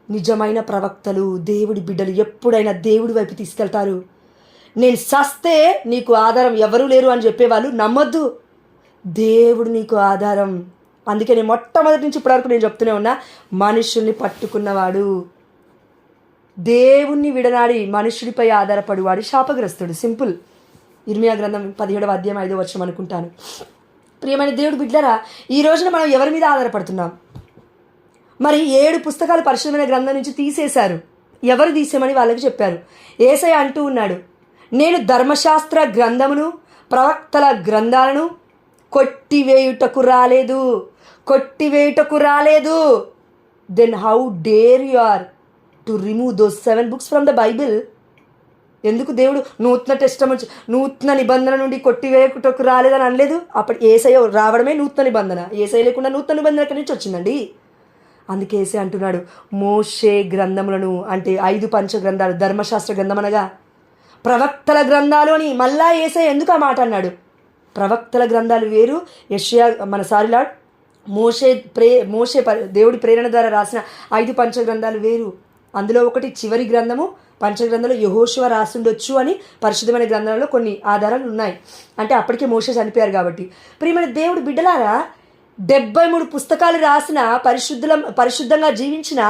నిజమైన ప్రవక్తలు, దేవుడి బిడ్డలు ఎప్పుడైనా దేవుడి వైపు తీసుకెళ్తారు. నేను సస్తే నీకు ఆధారం ఎవరూ లేరు అని చెప్పేవాళ్ళు నమ్మొద్దు. దేవుడు నీకు ఆధారం. అందుకే నేను మొట్టమొదటి నుంచి ఇప్పటివరకు నేను చెప్తూనే ఉన్నా, మనుషుల్ని పట్టుకున్నవాడు, దేవుణ్ణి విడనాడి మనుషుడిపై ఆధారపడివాడు శాపగ్రస్తుడు. సింపుల్. ఇర్మియా గ్రంథం 17వ అధ్యాయం 5వ వచనం అనుకుంటాను. ప్రియమైన దేవుడు బిడ్డలారా, ఈ రోజున మనం ఎవరి మీద ఆధారపడుతున్నాం? మరి 7 పుస్తకాలు పరిశుద్ధమైన గ్రంథం నుంచి తీసేశారు. ఎవరు తీసేమని వాళ్ళకి చెప్పారు. యేసయ్య అంటూ ఉన్నాడు, నేను ధర్మశాస్త్ర గ్రంథమును ప్రవక్తల గ్రంథాలను కొట్టివేయుటకు రాలేదు. Then how dare you are to remove those 7 books from the Bible? ఎందుకు దేవుడు నూతన నిబంధన నుండి కొట్టివేయటకు రాలేదని అనలేదు? అప్పటి యేసయ్య రావడమే నూతన నిబంధన. యేసయ్య లేకుండా నూతన నిబంధన ఎక్కడి నుంచి వచ్చిందండి? అందుకే యేసయ్య అంటున్నాడు, మోషే గ్రంథములను, అంటే 5 పంచగ్రంథాలు, ధర్మశాస్త్ర గ్రంథం అనగా ప్రవక్తల గ్రంథాలు అని. మళ్ళా యేసయ్య ఎందుకు ఆ మాట అన్నాడు? ప్రవక్తల గ్రంథాలు వేరు, యెషయా మోషే దేవుడి ప్రేరణ ద్వారా రాసిన 5 పంచగ్రంథాలు వేరు. అందులో ఒకటి చివరి గ్రంథము, పంచగ్రంథంలో యెహోషువ రాసుండొచ్చు అని పరిశుద్ధమైన గ్రంథాలలో కొన్ని ఆధారాలు ఉన్నాయి. అంటే అప్పటికే మోషే చనిపోయారు కాబట్టి. ప్రియమైన దేవుడు బిడ్డలారా, 73 పుస్తకాలు రాసిన పరిశుద్ధంగా జీవించిన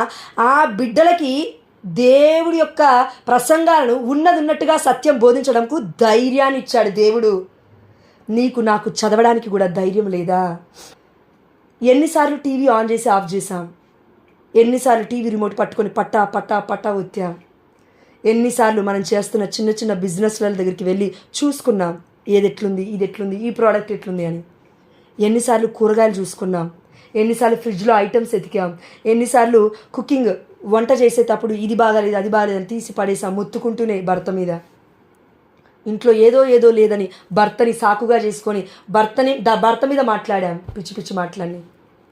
ఆ బిడ్డలకి దేవుడి యొక్క ప్రసంగాలను ఉన్నట్టుగా సత్యం బోధించడంకు ధైర్యాన్ని ఇచ్చాడు దేవుడు. నీకు నాకు చదవడానికి కూడా ధైర్యం లేదా? ఎన్నిసార్లు టీవీ ఆన్ చేసి ఆఫ్ చేసాం? ఎన్నిసార్లు టీవీ రిమోట్ పట్టుకొని పట్టా ఒత్తాం? ఎన్నిసార్లు మనం చేస్తున్న చిన్న చిన్న బిజినెస్ల దగ్గరికి వెళ్ళి చూసుకున్నాం, ఇది ఎట్లుంది, ఈ ప్రోడక్ట్ ఎట్లుంది అని. ఎన్నిసార్లు కూరగాయలు చూసుకున్నాం, ఎన్నిసార్లు ఫ్రిడ్జ్లో ఐటమ్స్ ఎతికాం, ఎన్నిసార్లు వంట చేసేటప్పుడు ఇది బాగాలేదు అది బాగాలేదని తీసి పడేసాం మొత్తుకుంటూనే భర్త మీద. ఇంట్లో ఏదో లేదని భర్తని సాకుగా చేసుకొని భర్త మీద మాట్లాడాం, పిచ్చి మాట్లాడి.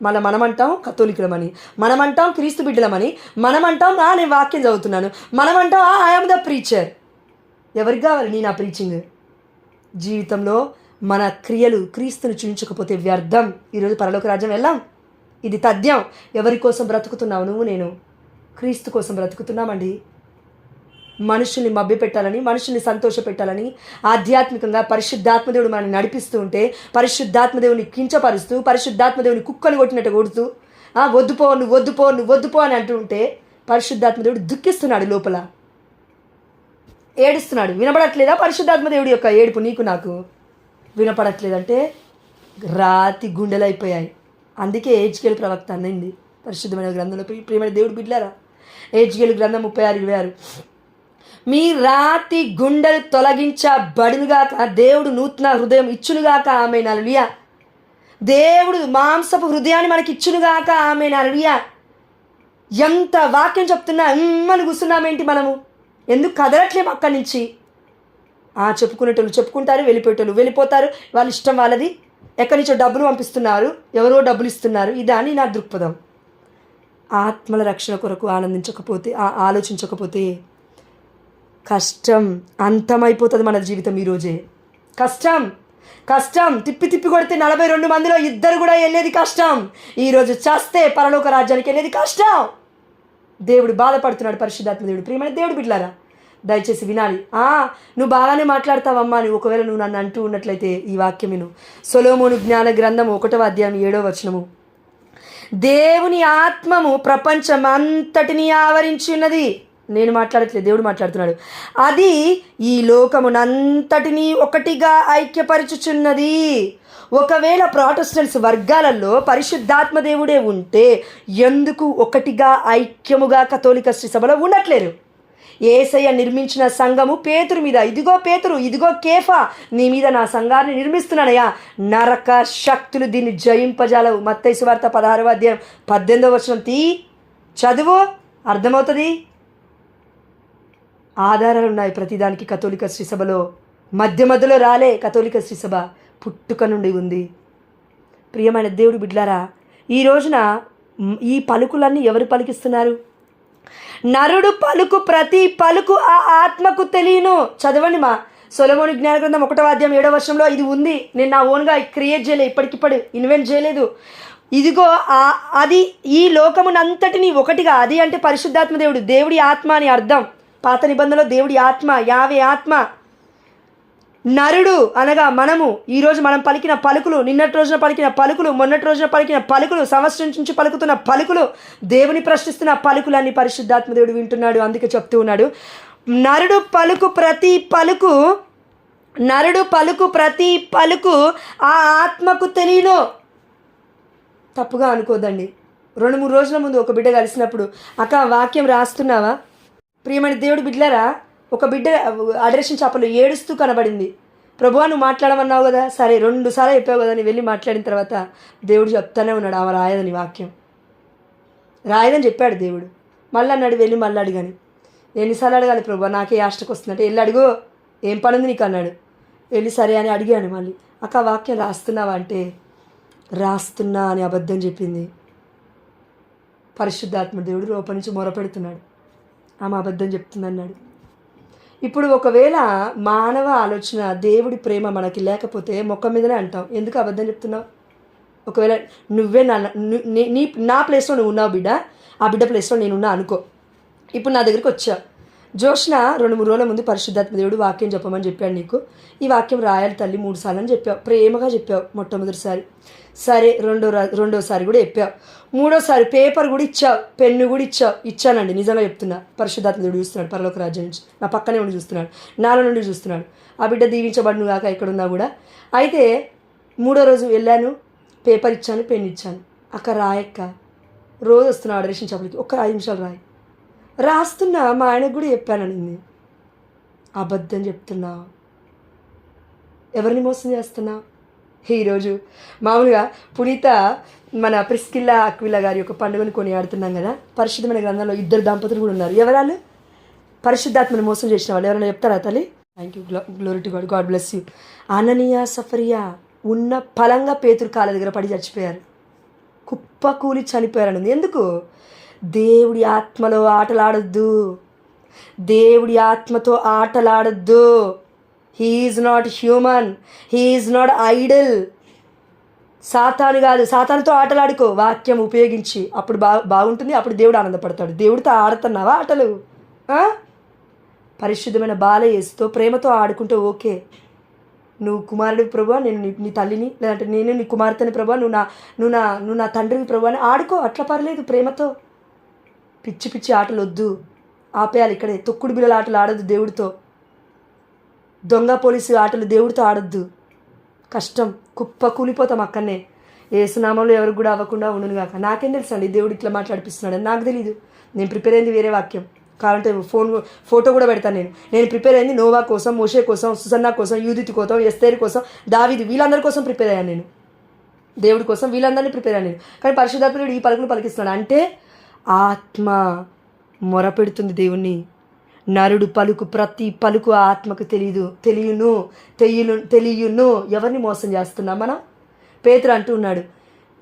మళ్ళీ మనమంటాం కథోలికులమని, మనమంటాం క్రీస్తు బిడ్డలమని, మనమంటాం నేను వాక్యం చదువుతున్నాను, మనమంటాం ఐఎమ్ ద ప్రీచర్. ఎవరికి కావాలి నా ప్రీచింగ్? జీవితంలో మన క్రియలు క్రీస్తుని చూపించకపోతే వ్యర్థం. ఈరోజు పరలోక రాజ్యం వెళ్ళాం. ఇది తథ్యం. ఎవరి కోసం బ్రతుకుతున్నావు? నువ్వు నేను క్రీస్తు కోసం బ్రతుకుతున్నామండి. మనుషుల్ని మభ్యపెట్టాలని, మనుషుల్ని సంతోషపెట్టాలని ఆధ్యాత్మికంగా పరిశుద్ధాత్మదేవుడు మనల్ని నడిపిస్తూ ఉంటే, పరిశుద్ధాత్మదేవుని కించపరుస్తూ, పరిశుద్ధాత్మదేవుని కుక్కలు కొట్టినట్టు కొడుతూ, వద్దుపో అని అంటూ ఉంటే పరిశుద్ధాత్మదేవుడు దుఃఖిస్తున్నాడు, లోపల ఏడుస్తున్నాడు. వినపడట్లేదా పరిశుద్ధాత్మదేవుడి యొక్క ఏడుపు? నీకు నాకు వినపడట్లేదంటే రాతి గుండెలైపోయాయి. అందుకే హెజ్కేలు ప్రవక్త అన్నది పరిశుద్ధమైన గ్రంథంలో. ప్రియమైన దేవుడు బిడ్డలారా, హెజ్కేలు గ్రంథం 36:26, మీ రాతి గుండెలు తొలగించబడునుగాక, దేవుడు నూతన హృదయం ఇచ్చునుగాక, ఆమేన్ హల్లెలూయా. దేవుడు మాంసపు హృదయాన్ని మనకి ఇచ్చునుగాక, ఆమేన్ హల్లెలూయా. ఎంత వాక్యం చెప్తున్నా అని కూర్చున్నామేంటి మనము? ఎందుకు కదలట్లేము అక్కడి నుంచి? చెప్పుకునేటోళ్ళు చెప్పుకుంటారు, వెళ్ళిపోయేటోళ్ళు వెళ్ళిపోతారు, వాళ్ళ ఇష్టం వాళ్ళది. ఎక్కడి నుంచో డబ్బులు పంపిస్తున్నారు, ఎవరో డబ్బులు ఇస్తున్నారు. ఇదని నా దృక్పథం. ఆత్మల రక్షణ కొరకు ఆలోచించకపోతే కష్టం, అంతమైపోతుంది మన జీవితం. ఈరోజే కష్టం తిప్పి కొడితే 42 మందిలో 2 కూడా వెళ్ళేది కష్టం. ఈరోజు చస్తే పరలోక రాజ్యానికి వెళ్ళేది కష్టం. దేవుడు బాధపడుతున్నాడు, పరిశుద్ధాత్మ దేవుడు. ప్రియమైన దేవుడు బిడ్డలారా, దయచేసి వినాలి. నువ్వు బాగానే మాట్లాడతావమ్మా అని ఒకవేళ నువ్వు నన్ను అంటూ ఉన్నట్లయితే ఈ వాక్యం విను. సొలొమోను జ్ఞాన గ్రంథం 1వ అధ్యాయం 7వ వచనము. దేవుని ఆత్మము ప్రపంచం అంతటిని ఆవరించి ఉన్నది. నేను మాట్లాడట్లేదు, దేవుడు మాట్లాడుతున్నాడు. అది ఈ లోకమునంతటినీ ఒకటిగా ఐక్యపరచుచున్నది. ఒకవేళ ప్రొటెస్టెంట్స్ వర్గాలలో పరిశుద్ధాత్మ దేవుడే ఉంటే ఎందుకు ఒకటిగా ఐక్యముగా కథోలిక శ్రీ సభలో ఉండట్లేరు? యేసయ్య నిర్మించిన సంఘము పేతురు మీద, ఇదిగో పేతురు, ఇదిగో కేఫా, నీ మీద నా సంఘాన్ని నిర్మిస్తున్నానయ్యా, నరక శక్తులు దీన్ని జయింపజాలవు. మత్తయి సువార్త 16వ అధ్యాయం 18వ వచనం చదువు, అర్థమవుతుంది. ఆధారాలు ఉన్నాయి ప్రతిదానికి. కథోలిక శ్రీసభలో మధ్యలో రాలే. కథోలిక శ్రీసభ పుట్టుక నుండి ఉంది. ప్రియమైన దేవుడు బిడ్లారా, ఈ రోజున ఈ పలుకులన్నీ ఎవరు పలికిస్తున్నారు? నరుడు పలుకు ప్రతి పలుకు ఆ ఆత్మకు తెలియను. చదవండి మా సొలొమోను జ్ఞాన గ్రంథం 1వ అధ్యాయం 7వ వచనంలో ఇది ఉంది. నేను నా ఓన్గా క్రియేట్ చేయలేదు, ఇప్పటికిప్పుడు ఇన్వెంట్ చేయలేదు. ఇదిగో అది ఈ లోకమునంతటిని ఒకటిగా, అది అంటే పరిశుద్ధాత్మ దేవుడు, దేవుడి ఆత్మ అని అర్థం. పాత నిబంధనలో దేవుడి ఆత్మ, యావే ఆత్మ. నరుడు అనగా మనము, ఈరోజు మనం పలికిన పలుకులు, నిన్నటి రోజున పలికిన పలుకులు, మొన్నటి రోజున పలికిన పలుకులు, సంవత్సరం నుంచి పలుకుతున్న పలుకులు, దేవుని ప్రశ్నిస్తున్న పలుకులన్నీ పరిశుద్ధాత్మ దేవుడు వింటున్నాడు. అందుకే చెప్తూ ఉన్నాడు, నరుడు పలుకు ప్రతి పలుకు ఆ ఆత్మకు తెలియను. తప్పుగా అనుకోదండి. 2-3 రోజుల ముందు ఒక బిడ్డ కలిసినప్పుడు, అక్క వాక్యం రాస్తున్నావా? ప్రియమైన దేవుడు బిడ్డలారా, ఒక బిడ్డ అడరేషన్ చేపలు ఏడుస్తూ కనబడింది. ప్రభువా నువ్వు మాట్లాడమన్నావు కదా, సరే 2 సార్లు చెప్పావు కదా అని వెళ్ళి మాట్లాడిన తర్వాత దేవుడు చెప్తానే ఉన్నాడు, ఆమె రాయదని వాక్యం రాయదని చెప్పాడు దేవుడు. మళ్ళీ అన్నాడు, వెళ్ళి మళ్ళీ అడిగాను. ఎన్నిసార్లు అడగాలి ప్రభువా, నాకే ఆష్టకు వస్తుందంటే, వెళ్ళి అడుగు, ఏం పని ఉంది నీకు అన్నాడు. వెళ్ళి సరే అని అడిగాను. మళ్ళీ అక్క వాక్యం రాస్తున్నావా అంటే, రాస్తున్నా అని అబద్ధం చెప్పింది. పరిశుద్ధాత్మ దేవుడు లోపల నుంచి మొరపెడుతున్నాడు, ఆమె అబద్ధం చెప్తుందన్నాడు. ఇప్పుడు ఒకవేళ మానవ ఆలోచన, దేవుడి ప్రేమ మనకి లేకపోతే మొక్క మీదనే అంటాం, ఎందుకు అబద్ధం చెప్తున్నావు? ఒకవేళ నువ్వే నా ప్లేస్లో నువ్వు ఉన్నావు బిడ్డ, ఆ బిడ్డ ప్లేస్లో నేనున్నా అనుకో. ఇప్పుడు నా దగ్గరికి వచ్చావు, జోష్న 2-3 రోజుల ముందు పరిశుద్ధాత్మ దేవుడు వాక్యం చెప్పమని చెప్పాడు నీకు. ఈ వాక్యం రాయాలి తల్లి 3 సార్లు అని చెప్పావు, ప్రేమగా చెప్పావు మొట్టమొదటిసారి. సరే రెండోసారి కూడా చెప్పావు. 3వసారి పేపర్ కూడా ఇచ్చావు, పెన్ను కూడా ఇచ్చానండి, నిజంగా చెప్తున్నా. పరిశుద్ధాత్మ దేవుడు చూస్తున్నాడు, పరలోక రాజ్యం నుంచి నా పక్కనే ఉండి చూస్తున్నాడు, నాలో నుండి చూస్తున్నాడు. ఆ బిడ్డ దీవించబడును కాక ఎక్కడున్నా కూడా. అయితే 3వ రోజు వెళ్ళాను, పేపర్ ఇచ్చాను, పెన్ను ఇచ్చాను. అక్క రాయక్క, రోజు వస్తున్నావు అడరేషన్ చెప్పడానికి, ఒక్క 5 నిమిషాలు రాస్తున్నా. మా ఆయనకు కూడా చెప్పానని. అబద్ధం చెప్తున్నావు, ఎవరిని మోసం చేస్తున్నావు? ఈరోజు మామూలుగా పునీత మన ప్రిస్కిల్లా అక్విలా గారి యొక్క పండుగను కొనియాడుతున్నాం కదా. పరిశుద్ధమైన గ్రంథంలో 2 దంపతులు కూడా ఉన్నారు. ఎవరాలు? పరిశుద్ధాత్మను మోసం చేసిన వాళ్ళు. ఎవరైనా చెప్తారా తల్లి? Thank you, glory to God, God bless you. అననీయ సఫరియా ఉన్న ఫలంగా పేతురు కాళ్ళ దగ్గర పడి చచ్చిపోయారు, కుప్పకూలి చనిపోయారని. ఎందుకు? దేవుడి ఆత్మలో ఆటలాడొద్దు, దేవుడి ఆత్మతో ఆటలాడొద్దు. He is not human, he is not idol. సాతాను కాదు, సాతానుతో ఆటలాడుకో వాక్యం ఉపయోగించి, అప్పుడు బాగుంటుంది, అప్పుడు దేవుడు ఆనందపడతాడు. దేవుడితో ఆడుతున్నావా ఆటలు? పరిశుద్ధమైన బాలయేసుతో ప్రేమతో ఆడుకుంటే ఓకే. నువ్వు కుమారుడి ప్రభువా, నేను నీ తల్లిని, లేదంటే నేను నీ కుమార్తెని ప్రభువా, నువ్వు నా తండ్రిని ప్రభువా అని ఆడుకో, అట్లా పర్లేదు. ప్రేమతో పిచ్చి ఆటలు వద్దు, ఆపేయాలి ఇక్కడే. తొక్కుడు బిళ్ళల ఆటలు ఆడొద్దు దేవుడితో, దొంగ పోలీసు ఆటలు దేవుడితో ఆడొద్దు. కష్టం, కుప్ప కూలిపోతాం అక్కడనే. ఏసునామంలో ఎవరికి కూడా అవ్వకుండా ఉండును కాక. నాకేం తెలుసు అండి దేవుడు ఇట్లా మాట్లాడిపిస్తున్నాడు, నాకు తెలీదు. నేను ప్రిపేర్ అయింది వేరే వాక్యం, కావాలంటే ఫోటో కూడా పెడతాను. నేను ప్రిపేర్ అయింది నోవా కోసం, మోషే కోసం, సుసన్నా కోసం, యూదిత్ కోసం, ఎస్తేరు కోసం, దావీదు, వీళ్ళందరి కోసం ప్రిపేర్ అయ్యాను నేను. దేవుడి కోసం వీళ్ళందరినీ ప్రిపేర్ అయ్యాను నేను. కానీ పరిశుద్ధాత్ముడు ఈ పలుకులు పలికిస్తున్నాడు అంటే ఆత్మ మొరపెడుతుంది దేవుణ్ణి. నరుడు పలుకు ప్రతి పలుకు ఆత్మకు తెలియను. ఎవరిని మోసం చేస్తున్నాం మనం? పేతురు అంటూ ఉన్నాడు,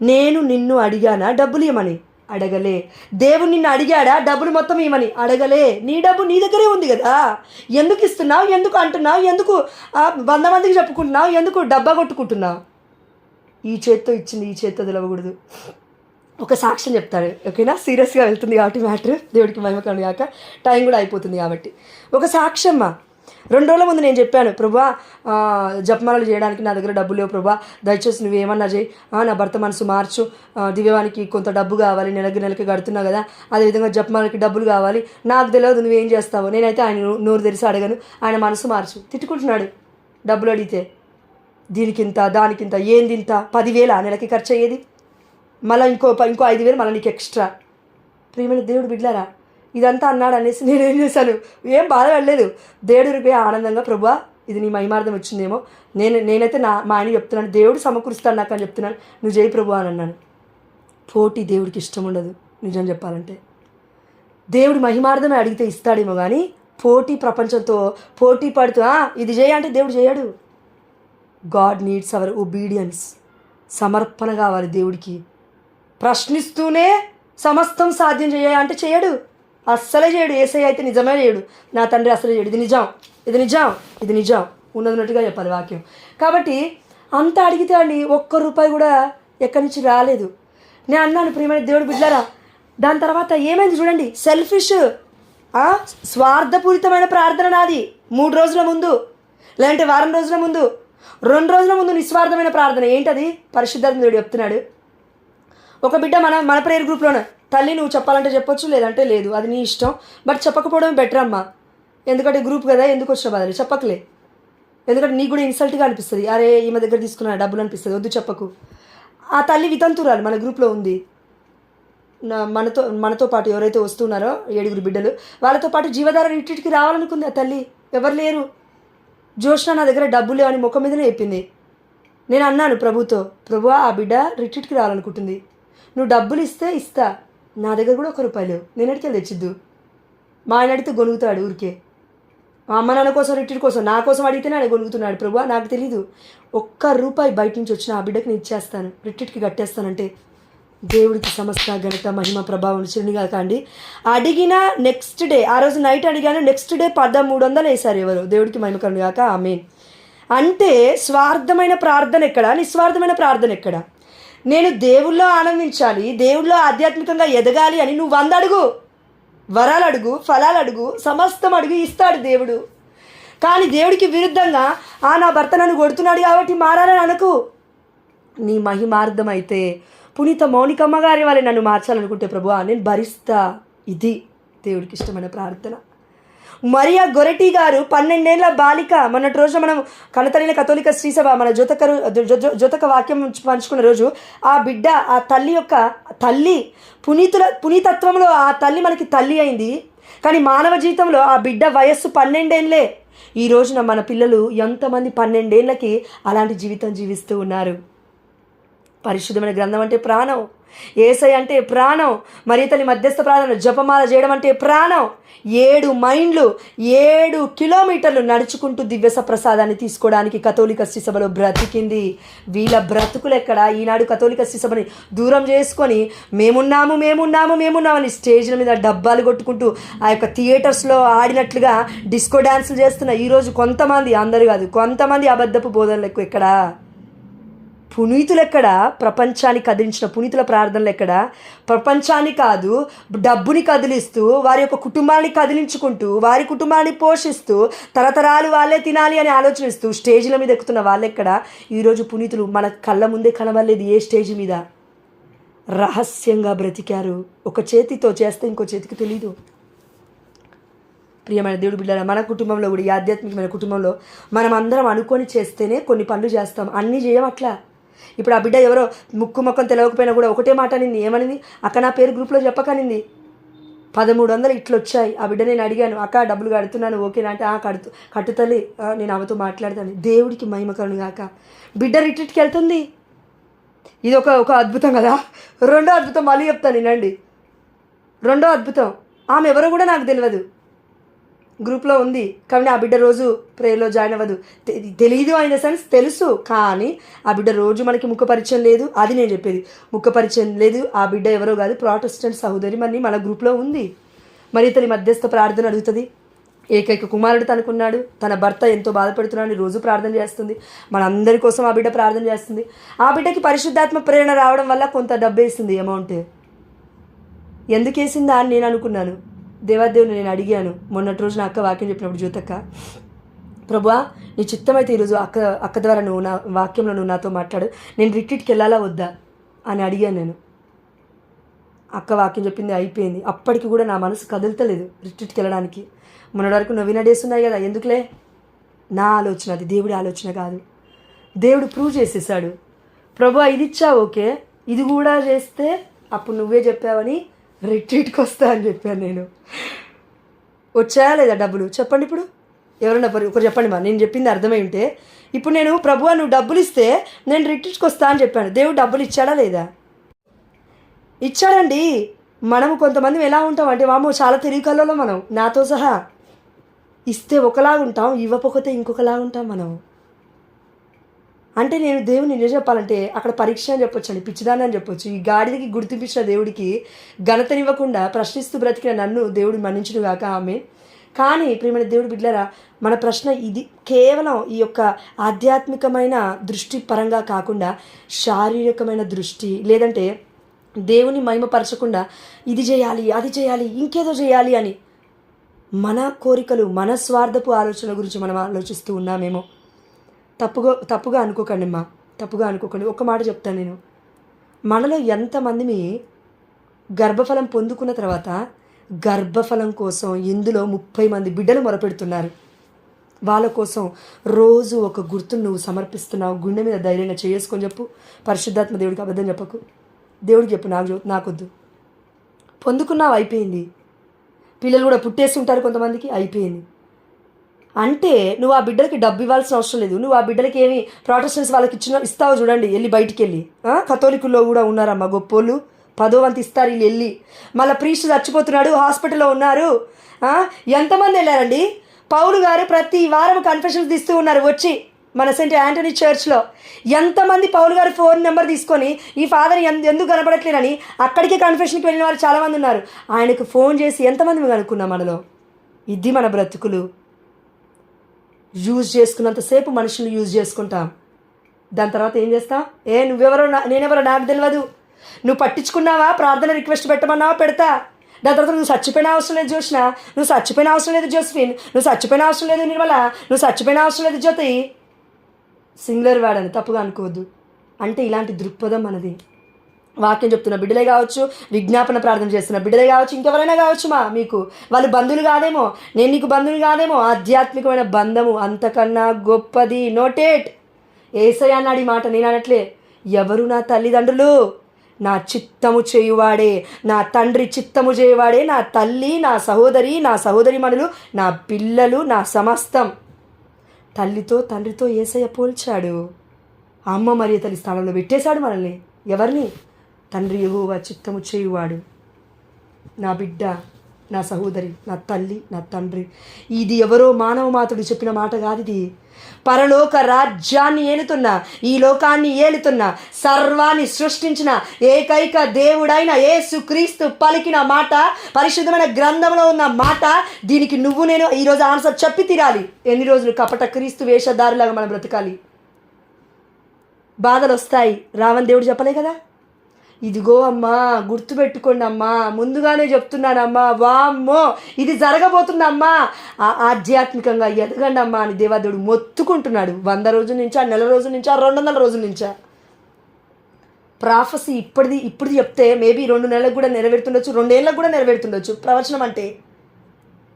నేను నిన్ను అడిగానా డబ్బులు ఇవ్వమని? అడగలే. దేవుడు నిన్ను అడిగాడా డబ్బులు మొత్తం ఇవ్వమని? అడగలే. నీ డబ్బు నీ దగ్గరే ఉంది కదా, ఎందుకు ఇస్తున్నావు? ఎందుకు అంటున్నావు? ఎందుకు 100 మందికి చెప్పుకుంటున్నావు? ఎందుకు డబ్బా కొట్టుకుంటున్నావు? ఈ చేత్తో ఇచ్చింది ఈ చేత్తో తెలవకూడదు. ఒక సాక్ష్యం చెప్తాడు, ఓకేనా? సీరియస్గా వెళ్తుంది కాబట్టి మ్యాటర్, దేవుడికి మహిమ కలుగు గాక, టైం కూడా అయిపోతుంది కాబట్టి. ఒక సాక్ష్యమ్మా, 2 రోజుల ముందు నేను చెప్పాను, ప్రభా జపమాలలు చేయడానికి నా దగ్గర డబ్బులు లేవు ప్రభా, దయచేసి నువ్వేమన్నా చేయి, నా భర్త మనసు మార్చు, దివ్యవానికి కొంత డబ్బు కావాలి, నెలకి కడుతున్నా కదా, అదేవిధంగా జపమాలకి డబ్బులు కావాలి, నాకు తెలియదు నువ్వేం చేస్తావు. నేనైతే ఆయన నోరు తెరిసి అడగను, ఆయన మనసు మార్చు. తిట్టుకుంటున్నాడు డబ్బులు అడిగితే, దీనికింత దానికింత, ఏందింత, 10,000 నెలకి ఖర్చు అయ్యేది, మళ్ళీ ఇంకో 5,000 మళ్ళీ నీకు ఎక్స్ట్రా. ప్రియమైన దేవుడు బిడ్డలారా, ఇదంతా అన్నాడు అనేసి నేను ఏం చేశాను, ఏం బాధపడలేదు. దేవుడికి ఆనందంగా, ప్రభువా ఇది నీ మహిమార్థం వచ్చిందేమో, నేనైతే మా ఆయన చెప్తున్నాను, దేవుడు సమకూరుస్తాడు నాకు అని చెప్తున్నాను, నువ్వు చేయి ప్రభువా అని అన్నాను. పోటీ దేవుడికి ఇష్టం ఉండదు. నిజం చెప్పాలంటే దేవుడు మహిమార్థమే అడిగితే ఇస్తాడేమో, కానీ ప్రపంచంతో పోటీ పడుతూ ఇది చేయంటే దేవుడు చేయడు. God needs our obedience. సమర్పణ కావాలి దేవుడికి. ప్రశ్నిస్తూనే సమస్తం సాధ్యం చేయాలంటే చేయడు, అస్సలే చేయడు. యేసయ్య అయితే నిజమే చేయడు, నా తండ్రి అసలే చేయడు. ఇది నిజం ఉన్నట్టుగా చెప్పాలి వాక్యం. కాబట్టి అంత అడిగితే అండి ₹1 కూడా ఎక్కడి నుంచి రాలేదు. నేను అన్నాను, ప్రియమైన దేవుడు బిడ్డలారా, దాని తర్వాత ఏమైంది చూడండి, సెల్ఫిష్ స్వార్థపూరితమైన ప్రార్థన నాది. 3 రోజుల ముందు, లేదంటే వారం రోజుల ముందు, 2 రోజుల ముందు నిస్వార్థమైన ప్రార్థన. ఏంటది? పరిశుద్ధాత్మ దేవుడు చెప్తున్నాడు, ఒక బిడ్డ మన ప్రేయర్ గ్రూప్లోనే, తల్లి నువ్వు చెప్పాలంటే చెప్పొచ్చు, లేదంటే లేదు, అది నీ ఇష్టం, బట్ చెప్పకపోవడం బెటర్ అమ్మా. ఎందుకంటే గ్రూప్ కదా, ఎందుకు వచ్చిన బాధలు చెప్పకలే. ఎందుకంటే నీకు కూడా ఇన్సల్ట్గా అనిపిస్తుంది, అరే ఈమె దగ్గర తీసుకున్న డబ్బులు అనిపిస్తుంది, వద్దు చెప్పకు. ఆ తల్లి వితంతురాలు మన గ్రూప్లో ఉంది. మనతో పాటు ఎవరైతే వస్తున్నారో 7 బిడ్డలు, వాళ్ళతో పాటు జీవధార రిట్రీట్కి రావాలనుకుంది ఆ తల్లి. ఎవరు లేరు. జోష్న నా దగ్గర డబ్బులు లేవని ముఖం మీదనే చెప్పింది. నేను అన్నాను ప్రభుతో, ప్రభువా ఆ బిడ్డ రిట్రీట్కి రావాలనుకుంటుంది, నువ్వు డబ్బులు ఇస్తే ఇస్తా, నా దగ్గర కూడా ₹1 లేవు, నేను అడిగి తెచ్చిద్దు. మా ఆయన అడిగితే గొనుగుతాడు ఊరికే. మా అమ్మ నాన్న కోసం రిట్రీట్ కోసం, నా కోసం అడిగితేనే ఆయన గొనుగుతున్నాడు. ప్రభువా నాకు తెలీదు, ₹1 బయట నుంచి వచ్చిన ఆ బిడ్డకి నేను ఇచ్చేస్తాను, రిట్రీట్కి కట్టేస్తానంటే దేవుడికి సమస్త ఘనత మహిమ ప్రభావం చిరునిగా కాండి. అడిగిన నెక్స్ట్ డే, ఆ రోజు నైట్ అడిగాను, నెక్స్ట్ డే 1300 వేశారు ఎవరు. దేవుడికి మహిమ కలుగు గాక, ఆమేన్. అంటే స్వార్థమైన ప్రార్థన ఎక్కడ, నిస్వార్థమైన ప్రార్థన ఎక్కడ? నేను దేవుళ్ళో ఆనందించాలి, దేవుళ్ళో ఆధ్యాత్మికంగా ఎదగాలి అని నువ్వు 100 అడుగు, వరాలు అడుగు, ఫలాలు అడుగు, సమస్తం అడుగు, ఇస్తాడు దేవుడు. కానీ దేవుడికి విరుద్ధంగా నా భర్త నన్ను కొడుతున్నాడు కాబట్టి మారాలని అనకు. నీ మహిమార్థం అయితే పునీత మౌనికమ్మ గారి వాళ్ళే నన్ను మార్చాలనుకుంటే ప్రభువా నేను భరిస్తా. ఇది దేవుడికి ఇష్టమైన ప్రార్థన. మరియా గొరటి గారు 12 ఏళ్ల బాలిక. మొన్నటి రోజు మనం కనతలిన కథోలిక శ్రీసభ మన జ్యోతక వాక్యం పంచుకున్న రోజు ఆ బిడ్డ, ఆ తల్లి యొక్క తల్లి పునీతత్వంలో ఆ తల్లి మనకి తల్లి అయింది. కానీ మానవ జీవితంలో ఆ బిడ్డ వయస్సు 12 ఏళ్ళే. ఈ రోజున మన పిల్లలు ఎంతమంది 12 ఏళ్ళకి అలాంటి జీవితం జీవిస్తూ ఉన్నారు. పరిశుద్ధమైన గ్రంథం అంటే ప్రాణం, యేసయ్య అంటే ప్రాణం, మరియ తల్లి మధ్యస్థ ప్రార్థన జపమాల చేయడం అంటే ప్రాణం. 7 మైళ్ళు 7 కిలోమీటర్లు నడుచుకుంటూ దివ్య ప్రసాదాన్ని తీసుకోవడానికి కథోలిక శ్రీసభలో బ్రతికింది. వీళ్ళ బ్రతుకులు ఎక్కడ? ఈనాడు కథోలిక శ్రీసభని దూరం చేసుకొని మేమున్నాము అని స్టేజ్ల మీద డబ్బాలు కొట్టుకుంటూ ఆ యొక్క థియేటర్స్లో ఆడినట్లుగా డిస్కో డ్యాన్సులు చేస్తున్న ఈరోజు కొంతమంది, అందరు కాదు కొంతమంది అబద్ధపు బోధనలు ఎక్కువ. ఎక్కడ పునీతులు ఎక్కడ? ప్రపంచాన్ని కదిలించిన పునీతుల ప్రార్థనలు ఎక్కడ? ప్రపంచాన్ని కాదు, డబ్బుని కదిలిస్తూ వారి యొక్క కుటుంబాన్ని కదిలించుకుంటూ వారి కుటుంబాన్ని పోషిస్తూ తరతరాలు వాళ్ళే తినాలి అని ఆలోచనిస్తూ స్టేజ్ల మీద ఎక్కుతున్న వాళ్ళెక్కడ? ఈరోజు పునీతులు మన కళ్ళ ముందే కనబడలేదు. ఏ స్టేజ్ మీద? రహస్యంగా బ్రతికారు. ఒక చేతితో చేస్తే ఇంకో చేతికి తెలీదు. ప్రియమైన దేవుడు బిడ్డలారా, మన కుటుంబంలో కూడా, ఈ ఆధ్యాత్మికమైన కుటుంబంలో మనం అందరం అనుకొని చేస్తేనే కొన్ని పనులు చేస్తాం, అన్నీ చేయం అట్లా. ఇప్పుడు ఆ బిడ్డ ఎవరో ముఖం తెలవకపోయినా కూడా ఒకటే మాట అనింది. ఏమనింది? అక్క నా పేరు గ్రూప్లో చెప్పకనింది. 1300 ఇట్లా వచ్చాయి. ఆ బిడ్డ నేను అడిగాను, అక్క డబ్బులు కడుతున్నాను ఓకేనా అంటే కట్టుతల్లి నేను ఆమెతో మాట్లాడతాను. దేవుడికి మహిమ కలుగు గాక. బిడ్డ రిట్రీట్కి వెళ్తుంది. ఇది ఒక అద్భుతం కదా. 2వ అద్భుతం మళ్ళీ చెప్తాను వినండి. 2వ అద్భుతం, ఆమె ఎవరో కూడా నాకు తెలియదు, గ్రూప్లో ఉంది కానీ ఆ బిడ్డ రోజు ప్రేయర్లో జాయిన్ అవ్వదు. తెలీదు ఇన్ ద సెన్స్ తెలుసు, కానీ ఆ బిడ్డ రోజు మనకి ముఖ పరిచయం లేదు. అది నేను చెప్పేది, ముఖ పరిచయం లేదు. ఆ బిడ్డ ఎవరో కాదు, ప్రొటెస్టెంట్ సహోదరి మరి మన గ్రూప్లో ఉంది. మరి ఇతని మధ్యస్థ ప్రార్థన అడుగుతుంది. ఏకైక కుమారుడు తనకున్నాడు. తన భర్త ఎంతో బాధపడుతున్నాడు, రోజు ప్రార్థన చేస్తుంది. మనందరి కోసం ఆ బిడ్డ ప్రార్థన చేస్తుంది. ఆ బిడ్డకి పరిశుద్ధాత్మ ప్రేరణ రావడం వల్ల కొంత డబ్బు వేసింది, అమౌంట్. ఎందుకు వేసిందా అని నేను అనుకున్నాను. దేవాదేవుని నేను అడిగాను మొన్నటి రోజు నా అక్క వాక్యం చెప్పినప్పుడు, జ్యోతక్క, ప్రభువా నీ చిత్తమైతే ఈరోజు అక్క ద్వారా నువ్వు నా వాక్యంలో నువ్వు నాతో మాట్లాడు, నేను రిట్రీట్కి వెళ్ళాలా వద్దా అని అడిగాను నేను. అక్క వాక్యం చెప్పింది, అయిపోయింది. అప్పటికి కూడా నా మనసు కదులుతలేదు రిట్రీట్కి వెళ్ళడానికి. మొన్నటి వరకు నవ్విన డేస్ ఉన్నాయి కదా, ఎందుకులే, నా ఆలోచన అది, దేవుడి ఆలోచన కాదు. దేవుడు ప్రూవ్ చేసేసాడు. ప్రభువా ఇది ఇచ్చా, ఓకే, ఇది కూడా చేస్తే అప్పుడు నువ్వే చెప్పావని రిట్రీట్కి వస్తా అని చెప్పాను నేను. వచ్చాయా లేదా డబ్బులు చెప్పండి. ఇప్పుడు ఎవరన్నా ఒకరు చెప్పండి మా, నేను చెప్పింది అర్థమై ఉంటే. ఇప్పుడు నేను ప్రభువా నువ్వు డబ్బులు ఇస్తే నేను రిట్రీట్కి వస్తా అని చెప్పాను. దేవుడు డబ్బులు ఇచ్చాడా లేదా? ఇచ్చాడండి. మనము కొంతమంది ఎలా ఉంటాం అంటే, వామో చాలా తెలివికల్లో మనం, నాతో సహా. ఇస్తే ఒకలాగా ఉంటాం, ఇవ్వకపోతే ఇంకొకలాగా ఉంటాం మనం. అంటే నేను దేవుని నిజం చెప్పాలంటే అక్కడ పరీక్ష అని చెప్పొచ్చు అండి, పిచ్చిదాన్ని అని చెప్పొచ్చు. ఈ గాడిదకి గుర్తింపించిన దేవుడికి ఘనతనివ్వకుండా ప్రశ్నిస్తూ బ్రతికిన నన్ను దేవుడు మన్నించును గాక, ఆమె. కానీ ప్రియమైన దేవుడి బిడ్డలారా, మన ప్రశ్న ఇది కేవలం ఈ యొక్క ఆధ్యాత్మికమైన దృష్టి పరంగా కాకుండా శారీరకమైన దృష్టి, లేదంటే దేవుని మహిమపరచకుండా ఇది చేయాలి అది చేయాలి ఇంకేదో చేయాలి అని మన కోరికలు, మన స్వార్థపు ఆలోచనల గురించి మనం ఆలోచిస్తూ ఉన్నామేమో. తప్పుగా అనుకోకండి అమ్మా, తప్పుగా అనుకోకండి. ఒక మాట చెప్తాను నేను. మనలో ఎంతమందిని గర్భఫలం పొందుకున్న తర్వాత గర్భఫలం కోసం ఇందులో 30 మంది బిడ్డలు మొరపెడుతున్నారు. వాళ్ళ కోసం రోజు ఒక గుర్తును నువ్వు సమర్పిస్తున్నావు. గుండె మీద ధైర్యంగా చేసుకొని చెప్పు, పరిశుద్ధాత్మ దేవుడికి అబద్ధం చెప్పకు. దేవుడికి చెప్పు, నాకొద్దు. పొందుకున్నావు, అయిపోయింది. పిల్లలు కూడా పుట్టేసి ఉంటారు కొంతమందికి, అయిపోయింది. అంటే నువ్వు ఆ బిడ్డలకి డబ్బు ఇవ్వాల్సిన అవసరం లేదు. నువ్వు ఆ బిడ్డలకి ఏమి ప్రొటెస్టెంట్స్ వాళ్ళకి ఇస్తావు చూడండి, వెళ్ళి బయటికి వెళ్ళి. కథోలికుల్లో కూడా ఉన్నారమ్మా గొప్పోళ్ళు, 10వ వంతు ఇస్తారు వీళ్ళు వెళ్ళి. మళ్ళీ ప్రీస్ట్ చచ్చిపోతున్నాడు, హాస్పిటల్లో ఉన్నారు. ఎంతమంది వెళ్ళారండి? పౌలు గారు ప్రతి వారం కన్ఫెషన్స్ తీస్తూ ఉన్నారు వచ్చి మన సెయింట్ యాంటనీ చర్చ్లో. ఎంతమంది పౌలు గారు ఫోన్ నెంబర్ తీసుకొని ఈ ఫాదర్ ఎందుకు కనపడట్లేనని అక్కడికి కన్ఫెషన్కి వెళ్ళిన వారు చాలామంది ఉన్నారు. ఆయనకు ఫోన్ చేసి ఎంతమంది కనుక్కున్నాం మనలో. ఇది మన బ్రతుకులు. యూజ్ చేసుకున్నంతసేపు మనుషులు యూజ్ చేసుకుంటాం. దాని తర్వాత ఏం చేస్తాం? నువ్వెవరో నేనెవరో నాకు తెలియదు. నువ్వు పట్టించుకున్నావా? ప్రార్థన రిక్వెస్ట్ పెట్టమన్నావా? పెడతా. దాని తర్వాత నువ్వు చచ్చిపోయిన అవసరం లేదు జోష్న, నువ్వు చచ్చిపోయిన అవసరం లేదు జోస్ఫిన్, నువ్వు చచ్చిపోయిన అవసరం లేదు నిర్మల, నువ్వు చచ్చిపోయిన అవసరం లేదు జ్యోతి. సింగులర్ వాడని తప్పుగా అనుకోవద్దు. అంటే ఇలాంటి దృక్పథం మనది. వాక్యం చెప్తున్న బిడ్డలే కావచ్చు, విజ్ఞాపన ప్రార్థన చేస్తున్న బిడ్డలే కావచ్చు, ఇంకెవరైనా కావచ్చు మీకు వాళ్ళు బంధువులు కాదేమో, నేను నీకు బంధువులు కాదేమో. ఆధ్యాత్మికమైన బంధము అంతకన్నా గొప్పది. నోటేట్. ఏసయ్య అన్నాడు ఈ మాట, నేను అనట్లే. ఎవరు నా తల్లిదండ్రులు? నా చిత్తము చేయువాడే, నా తండ్రి చిత్తము చేయవాడే నా తల్లి, నా సహోదరి, నా సహోదరిమణులు, నా పిల్లలు, నా సమస్తం. తల్లితో తండ్రితో యేసయ్య పోల్చాడు. అమ్మ మరియు తల్లి స్థానంలో పెట్టేశాడు మనల్ని. ఎవరిని? తండ్రి యెహోవా చిత్తము చేయువాడు. నా బిడ్డ, నా సహోదరి, నా తల్లి, నా తండ్రి. ఇది ఎవరో మానవ మాతుడు చెప్పిన మాట కాదు. ఇది పరలోక రాజ్యాన్ని ఏలుతున్న, ఈ లోకాన్ని ఏలుతున్న, సర్వాన్ని సృష్టించిన ఏకైక దేవుడైన యేసుక్రీస్తు పలికిన మాట, పరిశుద్ధమైన గ్రంథంలో ఉన్న మాట. దీనికి నువ్వు నేను ఈరోజు ఆన్సర్ చెప్పి తీరాలి. ఎన్ని రోజులు కపట క్రీస్తు వేషధారులాగా మనం బ్రతకాలి? బాధలు వస్తాయి, రావని దేవుడు చెప్పలే కదా. ఇదిగో అమ్మా, గుర్తుపెట్టుకోండి అమ్మా, ముందుగానే చెప్తున్నానమ్మా, వామ్మో ఇది జరగబోతుందమ్మా, ఆధ్యాత్మికంగా ఎదగండి అమ్మా అని దేవాదేవుడు మొత్తుకుంటున్నాడు. 100 రోజుల నుంచా, నెల రోజుల నుంచా, 200 రోజుల నుంచా? ప్రాఫెసీ ఇప్పుడు చెప్తే మేబీ 2 నెలలకు కూడా నెరవేరుతుండొచ్చు, 2 ఏళ్ళకు కూడా నెరవేరుతుండొచ్చు. ప్రవచనం అంటే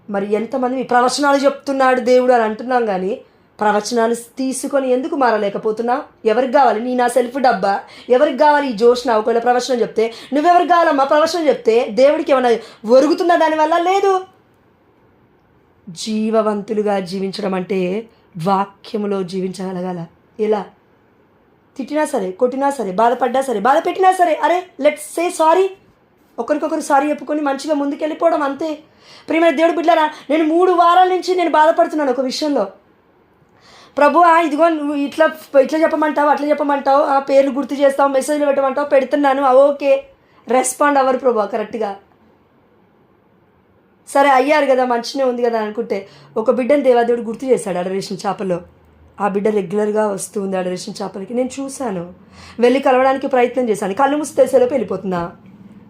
మరి ఎంతమంది ప్రవచనాలు చెప్తున్నాడు దేవుడు అని అంటున్నాం, కానీ ప్రవచనాలు తీసుకొని ఎందుకు మారలేకపోతున్నావు? ఎవరికి కావాలి? నీ నా సెల్ఫ్ డబ్బా? ఎవరికి కావాలి ఈ జోష్న? ఒకవేళ ప్రవచనం చెప్తే నువ్వెవరికి కావాలమ్మా? ప్రవచనం చెప్తే దేవుడికి ఏమైనా ఒరుగుతున్నా దానివల్ల? లేదు. జీవవంతులుగా జీవించడం అంటే వాక్యములో జీవించగలగాల. ఎలా? తిట్టినా సరే, కొట్టినా సరే, బాధపడ్డా సరే, బాధ పెట్టినా సరే, అరే లెట్స్ సే సారీ. ఒకరికొకరు సారీ చెప్పుకొని మంచిగా ముందుకెళ్ళిపోవడం, అంతే. ప్రియమైన దేవుడి బిడ్డలారా, నేను 3 వారాల నుంచి నేను బాధపడుతున్నాను ఒక విషయంలో. ప్రభువా ఇదిగో నువ్వు ఇట్లా చెప్పమంటావు, అట్లా చెప్పమంటావు, పేర్లు గుర్తు చేస్తావు, మెసేజ్లు పెట్టమంటావు, పెడుతున్నాను, ఓకే. రెస్పాండ్ అవ్వరు ప్రభు కరెక్ట్గా. సరే అయ్యారు కదా, మంచిగా ఉంది కదా అనుకుంటే ఒక బిడ్డను దేవాదేవుడు గుర్తు చేశాడు అడరేషన్ చేపల్లో. ఆ బిడ్డ రెగ్యులర్గా వస్తూ ఉంది అడరేషన్ చేపలకి. నేను చూశాను, వెళ్ళి కలవడానికి ప్రయత్నం చేశాను. కళ్ళు మూసి తెలిసేలోపు వెళ్ళిపోతున్నా.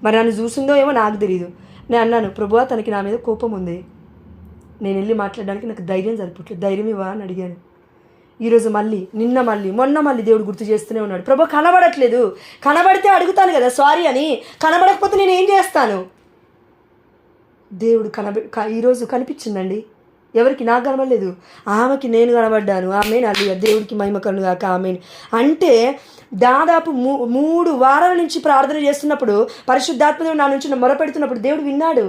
మరి నన్ను చూసిందో ఏమో నాకు తెలియదు. నేను అన్నాను, ప్రభువా తనకి నా మీద కోపం ఉంది, నేను వెళ్ళి మాట్లాడడానికి నాకు ధైర్యం సరిపోట్లేదు, ధైర్యం ఇవ్వా అని అడిగాను. ఈరోజు మళ్ళీ, మొన్న మళ్ళీ దేవుడు గుర్తు చేస్తూనే ఉన్నాడు. ప్రభు కనబడట్లేదు, కనబడితే అడుగుతాను కదా సారీ అని, కనబడకపోతే నేను ఏం చేస్తాను? దేవుడు ఈరోజు కనిపించిందండి. ఎవరికి? నాకు కనబడలేదు, ఆమెకి నేను కనబడ్డాను. ఆమెన్ అల్లుయ, దేవుడికి మహిమ కలుగాక ఆమెన్. అంటే దాదాపు 3 వారాల నుంచి ప్రార్థన చేస్తున్నప్పుడు పరిశుద్ధాత్మదేవుడు నా నుంచి మొరపెడుతున్నప్పుడు దేవుడు విన్నాడు.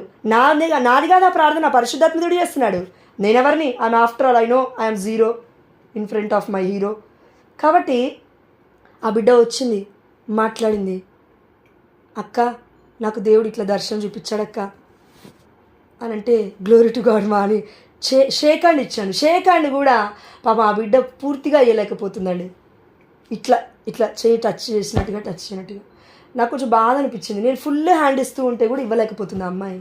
నాది కాదు ఆ ప్రార్థన, పరిశుద్ధాత్మదేవుడు చేస్తున్నాడు. నేనెవరిని? I'm after all I know I'm zero in front of my hero. కాబట్టి ఆ బిడ్డ వచ్చింది, మాట్లాడింది. అక్క నాకు దేవుడు ఇట్లా దర్శనం చూపించాడక్క అని అంటే, గ్లోరీ టు గాడ్ మా అని షేక్ హ్యాండ్ ఇచ్చాను. షేక్ హ్యాండ్ కూడా పాపం ఆ బిడ్డ పూర్తిగా వేయలేకపోతుందండి. ఇట్లా ఇట్లా చేయి టచ్ చేసినట్టుగా నాకు కొంచెం బాధ అనిపించింది. నేను ఫుల్ హ్యాండ్ ఇస్తూ ఉంటే కూడా ఇవ్వలేకపోతుంది ఆ అమ్మాయి.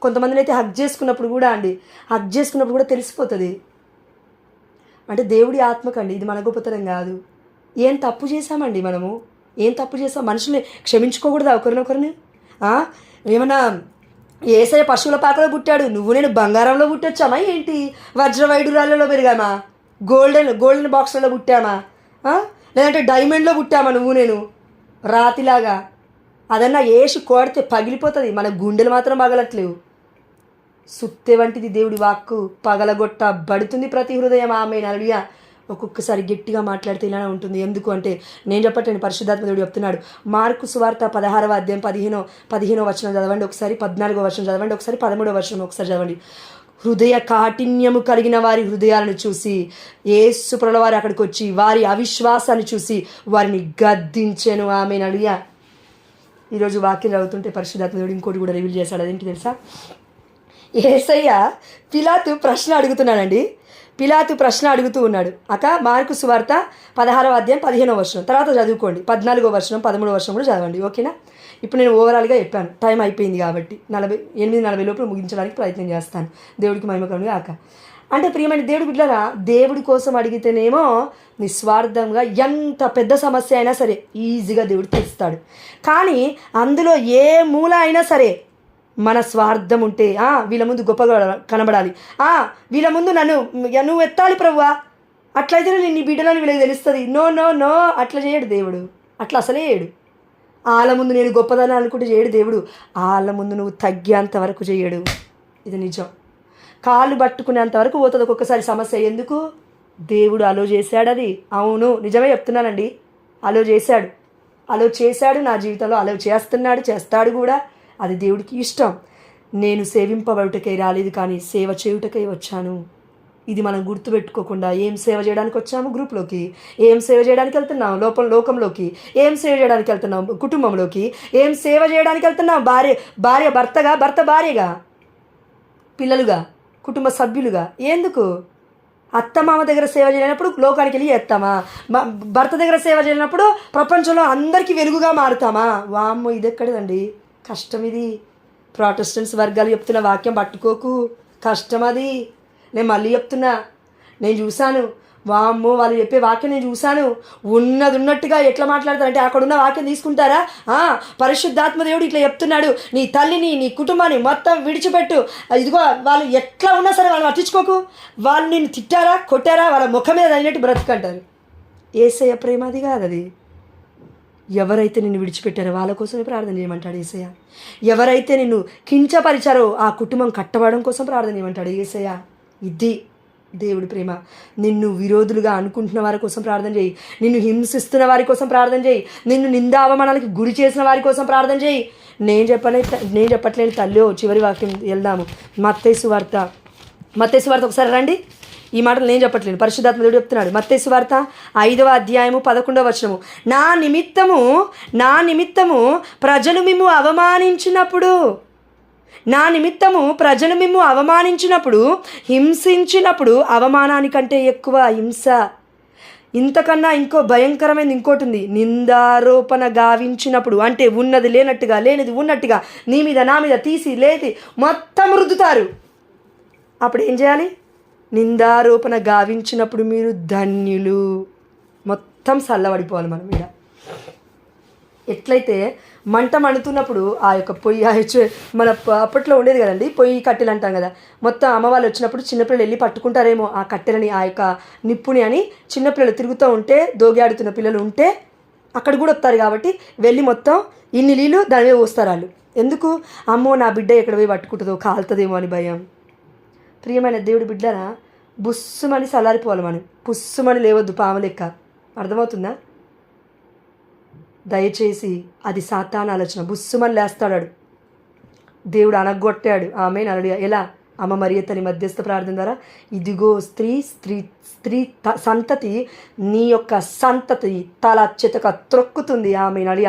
కొంతమందిని అయితే హగ్ చేసుకున్నప్పుడు కూడా తెలిసిపోతుంది. అంటే దేవుడి ఆత్మకండి, ఇది మన గొప్పతనం కాదు. ఏం తప్పు చేశామండి మనము? ఏం తప్పు చేసాం? మనుషుల్ని క్షమించుకోకూడదా ఒకరినొకరిని? ఏమన్నా యేసయ్య పశువుల పాకలో పుట్టాడు, నువ్వు నేను బంగారంలో పుట్టొచ్చామా ఏంటి? వజ్రవైడూరాలలో పెరిగామా? గోల్డెన్ బాక్స్లలో పుట్టామా? లేదంటే డైమండ్లో పుట్టామా నువ్వు నేను? రాతిలాగా అదన్నా ఏసి కోడితే పగిలిపోతుంది, మన గుండెలు మాత్రం పగలట్లేవు. సుత్తె వంటిది దేవుడి వాక్కు, పగలగొట్ట బడుతుంది ప్రతి హృదయం. ఆమె నలుడియా. ఒక్కొక్కసారి గట్టిగా మాట్లాడితే ఇలానే ఉంటుంది. ఎందుకు అంటే నేను చెప్పట్లేను, పరిశుద్ధాత్మ దేవుడు చెప్తున్నాడు. మార్కు సువార్త 16వ అధ్యాయం 15వ వచనం చదవండి ఒకసారి, 14వ వచనం చదవండి ఒకసారి, 13వ వచనం ఒకసారి చదవండి. హృదయ కాఠిన్యము కలిగిన వారి హృదయాలను చూసి యేసు ప్రభుల వారు అక్కడికి వచ్చి వారి అవిశ్వాసాన్ని చూసి వారిని గద్దించెను. ఆమె నలుడియా. ఈరోజు వాక్యం చదువుతుంటే పరిశుద్ధాత్మ దేవుడు ఇంకోటి కూడా రివీల్ చేశాడు. అదేంటి తెలుసా? యేసయ్య పిలాతు ప్రశ్న అడుగుతున్నాడండి. పిలాతు ప్రశ్న అడుగుతూ ఉన్నాడు. అక్క మార్కు సువార్త 16వ అధ్యాయం 15వ వచనం తర్వాత చదువుకోండి, 14వ వచనం 13వ వచనం కూడా చదవండి. ఓకేనా? ఇప్పుడు నేను ఓవరాల్గా చెప్పాను, టైం అయిపోయింది కాబట్టి 8:40 లోపల ముగించడానికి ప్రయత్నం చేస్తాను. దేవుడికి మహిమ కలుగుగాక అక్క. అంటే ప్రియమైన దేవుడి బిడ్డలారా, దేవుడి కోసం అడిగితేనేమో నిస్వార్థంగా ఎంత పెద్ద సమస్య అయినా సరే ఈజీగా దేవుడు తీరుస్తాడు. కానీ అందులో ఏ మూల అయినా సరే మన స్వార్థం ఉంటే, వీళ్ళ ముందు గొప్పగా కనబడాలి, వీళ్ళ ముందు నువ్వు ఎత్తాలి ప్రభువా, అట్లయితే నేను నీ బిడ్డలని వీళ్ళకి తెలుస్తుంది. నో అట్లా చేయడు దేవుడు. అట్లా అసలే చేయడు. వాళ్ళ ముందు నేను గొప్పదని అనుకుంటే చేయడు దేవుడు. వాళ్ళ ముందు నువ్వు తగ్గేంత వరకు చేయడు. ఇది నిజం. కాళ్ళు పట్టుకునేంత వరకు పోతుంది ఒక్కొక్కసారి సమస్య. ఎందుకు? దేవుడు అలో చేశాడు. అది అవును, నిజమే చెప్తున్నానండి. అలో చేశాడు నా జీవితంలో, అలో చేస్తాడు కూడా. అది దేవుడికి ఇష్టం. నేను సేవింపబడుటకై రాలేదు, కానీ సేవ చేయుటకై వచ్చాను. ఇది మనం గుర్తుపెట్టుకోకుండా ఏం సేవ చేయడానికి వచ్చాము గ్రూప్లోకి, ఏం సేవ చేయడానికి వెళ్తున్నాం లోకంలోకి, ఏం సేవ చేయడానికి వెళ్తున్నాం కుటుంబంలోకి, ఏం సేవ చేయడానికి వెళ్తున్నాం భార్య భర్తగా, భర్త భార్యగా, పిల్లలుగా, కుటుంబ సభ్యులుగా. ఎందుకు? అత్తమామ దగ్గర సేవ చేయనప్పుడు లోకానికి వెళ్ళి చేస్తామా? భర్త దగ్గర సేవ చేయనప్పుడు ప్రపంచంలో అందరికీ వెలుగుగా మారుతామా? వామ్మో, ఇది ఎక్కడదండి? కష్టం ఇది. ప్రొటెస్టెంట్స్ వర్గాలు చెప్తున్న వాక్యం పట్టుకోకు, కష్టం అది. నేను మళ్ళీ చెప్తున్నా, నేను చూశాను. వామ్మో, వాళ్ళు చెప్పే వాక్యం నేను చూశాను. ఉన్నట్టుగా ఎట్లా మాట్లాడతారంటే, అక్కడున్న వాక్యం తీసుకుంటారా? పరిశుద్ధాత్మ దేవుడు ఇట్లా చెప్తున్నాడు, నీ తల్లిని నీ కుటుంబాన్ని మొత్తం విడిచిపెట్టు. ఇదిగో వాళ్ళు ఎట్లా ఉన్నా సరే వాళ్ళు పట్టించుకోకు. వాళ్ళు నిన్ను తిట్టారా, కొట్టారా, వాళ్ళ ముఖం మీద అయినట్టు బ్రతుకంటారు. యేసయ్య ప్రేమ అది కాదు. అది ఎవరైతే నిన్ను విడిచిపెట్టారో వాళ్ళ కోసమే ప్రార్థన చేయమంటాడు యేసయ్య. ఎవరైతే నిన్ను కించపరిచారో ఆ కుటుంబం కట్టబడడం కోసం ప్రార్థన చేయమంటాడు యేసయ్య. ఇది దేవుడి ప్రేమ. నిన్ను విరోధులుగా అనుకుంటున్న వారి కోసం ప్రార్థన చేయి, నిన్ను హింసిస్తున్న వారి కోసం ప్రార్థన చేయి, నిన్ను నిందావమానానికి గురి చేసిన వారి కోసం ప్రార్థన చేయి. నేను చెప్పట్లేని తల్లి. చివరి వాక్యం వెళ్దాము. మత్తయి సువార్త ఒకసారి రండి. ఈ మాటలు నేను చెప్పట్లేదు, పరిశుద్ధాత్మ దేవుడు చెప్తున్నాడు. మత్తయి సువార్త 5వ అధ్యాయము 11వ వచనము. నా నిమిత్తము ప్రజలు మిమ్ము అవమానించినప్పుడు హింసించినప్పుడు అవమానానికంటే ఎక్కువ హింస ఇంతకన్నా ఇంకో భయంకరమైనది ఇంకోటి ఉంది. నిందారోపణ గావించినప్పుడు, అంటే ఉన్నది లేనట్టుగా లేనిది ఉన్నట్టుగా నీ మీద నా మీద తీసి లేది మొత్తం రుద్దుతారు. అప్పుడు ఏం చేయాలి? నిందారోపణ గావించినప్పుడు మీరు ధన్యులు. మొత్తం చల్లబడిపోవాలి మన మీద. ఎట్లయితే మంట మండుతున్నప్పుడు ఆ యొక్క పొయ్యి మన అప్పట్లో ఉండేది కదండి, పొయ్యి కట్టెలు అంటాం కదా, మొత్తం అమ్మ వాళ్ళు వచ్చినప్పుడు చిన్నపిల్లలు వెళ్ళి పట్టుకుంటారేమో ఆ కట్టెలని, ఆ యొక్క నిప్పుని అని. చిన్నపిల్లలు తిరుగుతూ ఉంటే, దోగాడుతున్న పిల్లలు ఉంటే అక్కడ కూడా వస్తారు కాబట్టి వెళ్ళి మొత్తం ఇన్ని నీళ్ళు దాని మీద పోస్తారు వాళ్ళు. ఎందుకు? అమ్మో నా బిడ్డ ఎక్కడ పోయి పట్టుకుంటుందో, కాలుతుందేమో అని భయం. ప్రియమైన దేవుడి బిడ్డరా, బుస్సుమని చల్లారిపోవాలి మనం, పుస్సుమని లేవద్దు పాము లెక్క. అర్థమవుతుందా? దయచేసి అది సాతాను ఆలోచన. బుస్సుమని లేస్తాడు, దేవుడు అనగొట్టాడు. ఆమె నలుడు ఎలా? అమ్మ మరియ తల్లి మధ్యస్థ ప్రార్థన ద్వారా, ఇదిగో స్త్రీ స్త్రీ స్త్రీ సంతతి, నీ యొక్క సంతతి తల చితక త్రొక్కుతుంది. ఆమె నడియ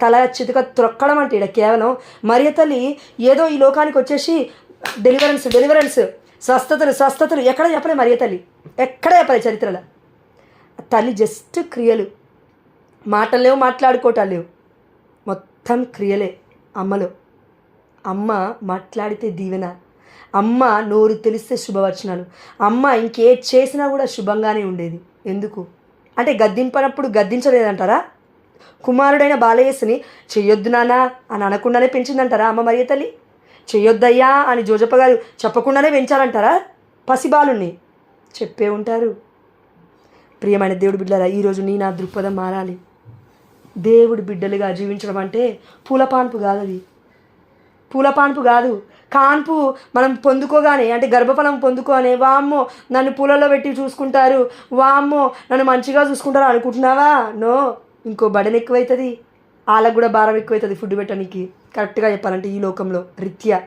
తల చితక త్రొక్కడం అంటే ఇక్కడ కేవలం మరియ తల్లి ఏదో ఈ లోకానికి వచ్చేసి డెలివరెన్స్ స్వస్థతలు ఎక్కడ చెప్పలే మరియ తల్లి, ఎక్కడ చెప్పలే చరిత్రలో. తల్లి జస్ట్ క్రియలు, మాటలు లేవు, మాట్లాడుకోవటాలు లేవు, మొత్తం క్రియలే అమ్మలో. అమ్మ మాట్లాడితే దీవెన, అమ్మ నోరు తెలిస్తే శుభవచనాలు, అమ్మ ఇంకే చేసినా కూడా శుభంగానే ఉండేది. ఎందుకు అంటే గద్దింపనప్పుడు గద్దించలేదంటారా? కుమారుడైన బాలయేసుని చెయ్యొద్దు నానా అని అనకుండానే పెంచిందంటారా అమ్మ మరియ తల్లి? చెయ్యొద్దయ్యా అని జోజప్ప గారు చెప్పకుండానే పెంచారంటారా? పసిబాలుని చెప్పే ఉంటారు. ప్రియమైన దేవుడి బిడ్డలారా, ఈరోజు నీ నా దృక్పథం మారాలి. దేవుడి బిడ్డలుగా జీవించడం అంటే పూలపాన్పు కాదు, అది పూలపాన్పు కాదు. కాన్పు మనం పొందుకోగానే, అంటే గర్భఫలం పొందుకోనే వామ్మో నన్ను పూలలో పెట్టి చూసుకుంటారు, వామ్మో నన్ను మంచిగా చూసుకుంటారు అనుకుంటున్నావా? నో, ఇంకో బడన్ ఎక్కువవుతుంది, వాళ్ళకు కూడా భారం ఎక్కువవుతుంది ఫుడ్ పెట్టడానికి. కరెక్ట్గా చెప్పాలంటే ఈ లోకంలో రీత్యా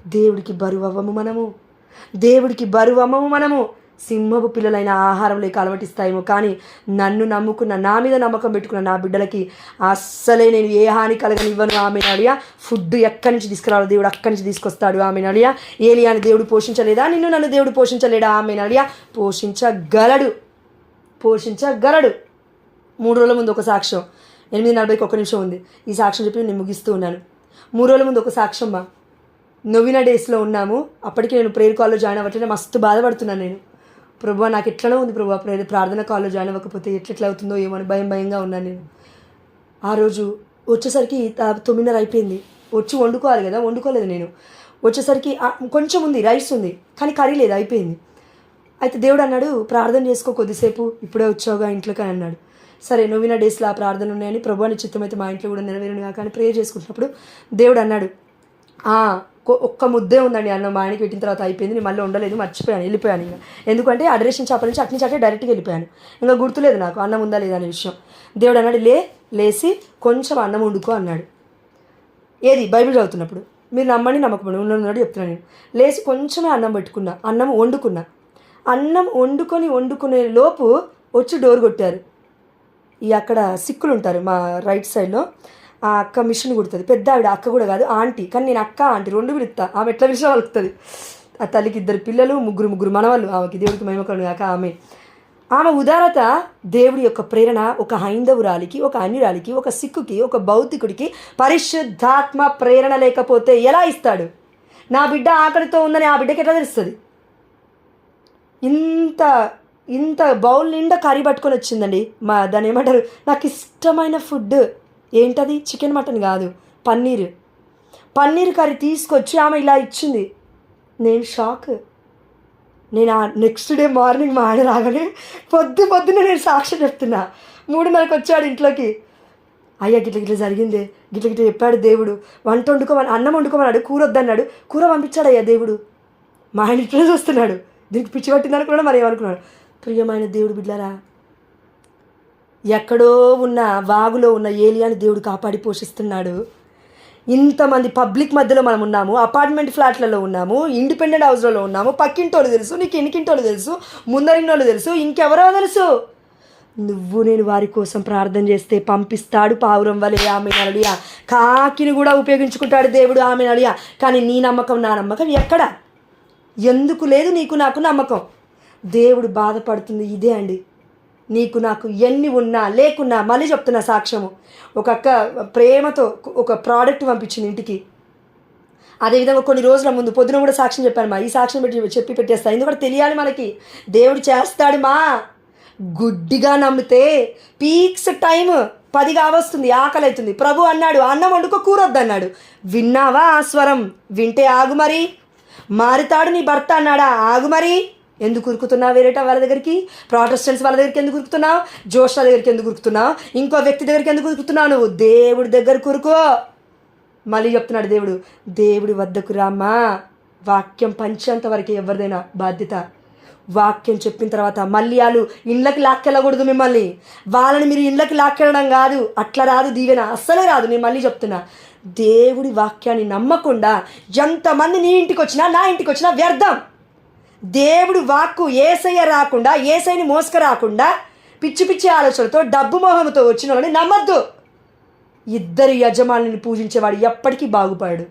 దేవుడికి బరువవ్వము మనము. సింహపు పిల్లలైన ఆహారం లేక అలవటిస్తాయేమో, కానీ నన్ను నమ్ముకున్న, నా మీద నమ్మకం పెట్టుకున్న నా బిడ్డలకి అస్సలే నేను ఏ హాని కలగనివ్వను. ఆమె నడియా ఫుడ్ ఎక్కడి నుంచి తీసుకురావాలి, దేవుడు అక్కడి నుంచి తీసుకొస్తాడు. ఆమె నడియా ఏలియాని దేవుడు పోషించలేదా? నన్ను దేవుడు పోషించలేడా? ఆమె నడియా పోషించగలడు. 3 రోజుల ముందు ఒక సాక్ష్యం, 8:41 ఉంది. ఈ సాక్ష్యం చెప్పి నేను ముగిస్తూ ఉన్నాను. 3 రోజుల ముందు ఒక సాక్ష్యం, నొవినా డేస్లో ఉన్నాము. అప్పటికి నేను ప్రేయర్ కాల్లో జాయిన్ అవ్వట్లేదు, మస్తు బాధపడుతున్నాను నేను. ప్రభువా నాకు ఎట్లనో ఉంది ప్రభువా, ప్రార్థన కాల్లో జాయిన్ అవ్వకపోతే ఎట్లా అవుతుందో ఏమో అని భయంగా ఉన్నాను నేను. ఆ రోజు వచ్చేసరికి 9:30 అయిపోయింది. వచ్చి వండుకోవాలి కదా, వండుకోలేదు నేను. వచ్చేసరికి కొంచెం ఉంది, రైస్ ఉంది, కానీ కర్రీ లేదు, అయిపోయింది. అయితే దేవుడు అన్నాడు, ప్రార్థన చేసుకో కొద్దిసేపు, ఇప్పుడే వచ్చావుగా ఇంట్లోకి అని అన్నాడు. సరే, నొవినా డేస్లో ఆ ప్రార్థన ఉన్నాయని, ప్రభువాని చిత్తం అయితే మా ఇంట్లో కూడా నెరవేరుగా కానీ ప్రేయర్ చేసుకుంటున్నప్పుడు దేవుడు అన్నాడు, ఒక్క ముద్దే ఉందండి అన్నం, మా ఆయనకి పెట్టిన తర్వాత అయిపోయింది, నేను మళ్ళీ ఉండలేదు, మర్చిపోయాను, వెళ్ళిపోయాను. ఇంకా ఎందుకంటే అడ్రేషన్ చేపల నుంచి అట్నుంచి డైరెక్ట్గా వెళ్ళిపోయాను, ఇంకా గుర్తులేదు నాకు అన్నం ఉందా లేదా అనే విషయం. దేవుడు అన్నాడు, లేచి కొంచెం అన్నం వండుకో అన్నాడు. ఏది బైబిల్ చదువుతున్నప్పుడు, మీరు నమ్మండి నమ్మకం ఉన్నట్టు చెప్తున్నాను నేను. లేచి కొంచెమే అన్నం వండుకున్నా. అన్నం వండుకునే లోపు వచ్చి డోర్ కొట్టారు. అక్కడ సిక్కులు ఉంటారు మా రైట్ సైడ్లో, ఆ అక్క మిషన్ కుడుతుంది, పెద్ద ఆవిడ, అక్క కూడా కాదు ఆంటీ, కానీ నేను అక్క ఆంటీ 2 పిలుస్తా. ఆమె ఎట్లా విషయం వలుకుతుంది. ఆ తల్లికి 2 పిల్లలు, ముగ్గురు మనవాళ్ళు, ఆమెకి దేవుడికి మహిమకరుడు కాక. ఆమె ఉదారత, దేవుడి యొక్క ప్రేరణ ఒక హైందవురాలికి, ఒక అన్యురాలికి, ఒక సిక్కుకి, ఒక బౌద్ధికుడికి పరిశుద్ధాత్మ ప్రేరణ లేకపోతే ఎలా ఇస్తాడు? నా బిడ్డ ఆకలితో ఉందని ఆ బిడ్డకి ఎట్లా తెలుస్తుంది? ఇంత బౌల్ నిండా కర్రీ పట్టుకొని వచ్చిందండి. దాన్ని ఏమంటారు, నాకు ఇష్టమైన ఫుడ్ ఏంటది? చికెన్ మటన్ కాదు, పన్నీర్ కర్రీ తీసుకొచ్చి ఆమె ఇలా ఇచ్చింది. నేను షాక్. నేను ఆ నెక్స్ట్ డే మార్నింగ్ మా ఆయన రాగానే పొద్దున్నే నేను సాక్ష్యం చెప్తున్నా. 3:30కి వచ్చాడు ఇంట్లోకి. అయ్యా గిట్ల జరిగిందే, గిట్ల చెప్పాడు దేవుడు, వంట వండుకోమని, అన్నం వండుకోమన్నాడు, కూర వద్దన్నాడు, కూర పంపించాడు అయ్యా దేవుడు. మా ఆయన ఇట్లా చూస్తున్నాడు, దీనికి పిచ్చి పట్టింది అనుకున్నాడు, మరి ఏమనుకున్నాడు. ప్రియమైన దేవుడు బిడ్డలారా, ఎక్కడో ఉన్న వాగులో ఉన్న ఏలియాని దేవుడు కాపాడి పోషిస్తున్నాడు. ఇంతమంది పబ్లిక్ మధ్యలో మనం ఉన్నాము, అపార్ట్మెంట్ ఫ్లాట్లలో ఉన్నాము, ఇండిపెండెంట్ హౌస్లలో ఉన్నాము, పక్కింటోళ్ళు తెలుసు, నీకు ఎన్నికింటోళ్ళు తెలుసు, ముందరిన్నోళ్ళు తెలుసు, ఇంకెవరో తెలుసు. నువ్వు నేను వారి కోసం ప్రార్థన చేస్తే పంపిస్తాడు పావురం వలె. ఆమె నడియా కాకిని కూడా ఉపయోగించుకుంటాడు దేవుడు. ఆమె నడియా. కానీ నీ నమ్మకం నా నమ్మకం ఎక్కడ? ఎందుకు లేదు నీకు నాకు నమ్మకం? దేవుడు బాధపడుతుంది ఇదే అండి. నీకు నాకు ఎన్ని ఉన్నా లేకున్నా, మళ్ళీ చెప్తున్నా సాక్ష్యము, ఒక అక్క ప్రేమతో ఒక ప్రోడక్ట్ పంపించింది ఇంటికి. అదేవిధంగా కొన్ని రోజుల ముందు పొద్దున కూడా సాక్ష్యం చెప్పాను మా, ఈ సాక్ష్యం చెప్పి పెట్టేస్తా, ఎందుకంటే తెలియాలి మనకి దేవుడు చేస్తాడు మా. గుడ్డిగా నమ్మితే పీక్స్ టైం 10 కావస్తుంది, ఆకలి అవుతుంది, ప్రభు అన్నాడు అన్నం వండుకో కూర వద్దన్నాడు, విన్నావా ఆ స్వరం? వింటే ఆగు మరి. మారుతాడు నీ భర్త అన్నాడా? ఆగు మరి. ఎందుకు ఉరుకుతున్నావు వేరేట వాళ్ళ దగ్గరికి? ప్రొటెస్టెంట్స్ వాళ్ళ దగ్గరికి ఎందుకు ఉరుకుతున్నావు? జోష్ల దగ్గరికి ఎందుకు ఉరుకుతున్నావు? ఇంకో వ్యక్తి దగ్గరికి ఎందుకు ఉరుకుతున్నావు? నువ్వు దేవుడి దగ్గరకు ఉరుకో. మళ్ళీ చెప్తున్నాడు దేవుడు, దేవుడి వద్దకు రామ్మా. వాక్యం పంచేంత వరకే ఎవరిదైనా బాధ్యత. వాక్యం చెప్పిన తర్వాత మళ్ళీ వాళ్ళు ఇండ్లకి లాక్కెళ్ళకూడదు మిమ్మల్ని. వాళ్ళని మీరు ఇండ్లకి లాక్కెళ్ళడం కాదు, అట్లా రాదు దీవెన, అస్సలే రాదు. నేను మళ్ళీ చెప్తున్నా, దేవుడి వాక్యాన్ని నమ్మకుండా ఎంతమంది నీ ఇంటికి వచ్చినా నా ఇంటికి వచ్చినా వ్యర్థం. దేవుడు వాక్కు ఏసయ్య రాకుండా, ఏసైని మోసుక రాకుండా పిచ్చి పిచ్చి ఆలోచనలతో డబ్బు మోహంతో వచ్చిన వాళ్ళని నమ్మద్దు. ఇద్దరు యజమానుని పూజించేవాడు ఎప్పటికీ బాగుపడాడు.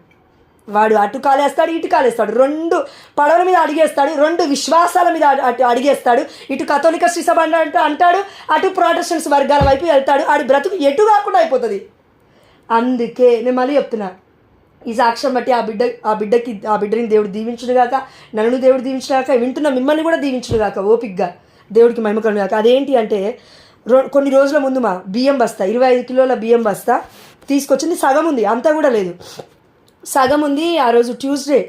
వాడు అటు కాలేస్తాడు, ఇటు కాలేస్తాడు, 2 పడవల మీద అడిగేస్తాడు, 2 విశ్వాసాల మీద అడిగేస్తాడు. ఇటు కథోలిక శ్రీసభ అంటాడు, అటు ప్రొటెస్టెంట్స్ వర్గాల వైపు వెళ్తాడు. ఆడి బ్రతుకు ఎటు కాకుండా అయిపోతుంది. అందుకే నేను మళ్ళీ చెప్తున్నా, ఈ సాక్ష్యం బట్టి ఆ బిడ్డని దేవుడు దీవించుడుగాక, నన్ను దేవుడు దీవించుగాక, వింటున్న మిమ్మల్ని కూడా దీవించుడుగాక, ఓపిక్గా దేవుడికి మహిమ కలుగుగాక. అదేంటి అంటే, కొన్ని రోజుల ముందు మా బియ్యం బస్తా 25 కిలోల బియ్యం బస్తా తీసుకొచ్చింది. సగం ఉంది, అంతా కూడా లేదు, సగం ఉంది. ఆ రోజు ట్యూస్డే,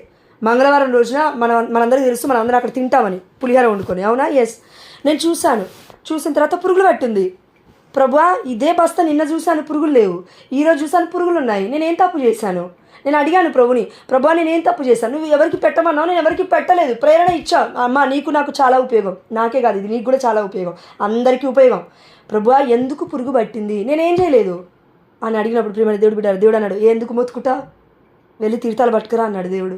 మంగళవారం రోజున మనందరికీ తెలుసు, మనందరం అక్కడ తింటామని పులిహోర వండుకొని. అవునా? ఎస్. నేను చూసిన తర్వాత పురుగులు పట్టింది. ప్రభువా, ఇదే బస్తా నిన్న చూశాను పురుగులు లేవు, ఈరోజు చూశాను పురుగులు ఉన్నాయి, నేనేం తప్పు చేశాను? నేను అడిగాను ప్రభుని, ప్రభువా నేనేం తప్పు చేశాను? నువ్వు ఎవరికి పెట్టమన్నావు, నేను ఎవరికి పెట్టలేదు, ప్రేరణ ఇచ్చా. అమ్మ నీకు నాకు చాలా ఉపయోగం, నాకే కాదు ఇది నీకు కూడా చాలా ఉపయోగం, అందరికీ ఉపయోగం. ప్రభువా ఎందుకు పురుగు పట్టింది? నేనేం చేయలేదు అని అడిగినప్పుడు ప్రియమైన దేవుడు బిడ్డారు, దేవుడు అన్నాడు, ఎందుకు మొత్తుకుంటా, వెళ్ళి తీర్థాలు పట్టుకురా అన్నాడు దేవుడు.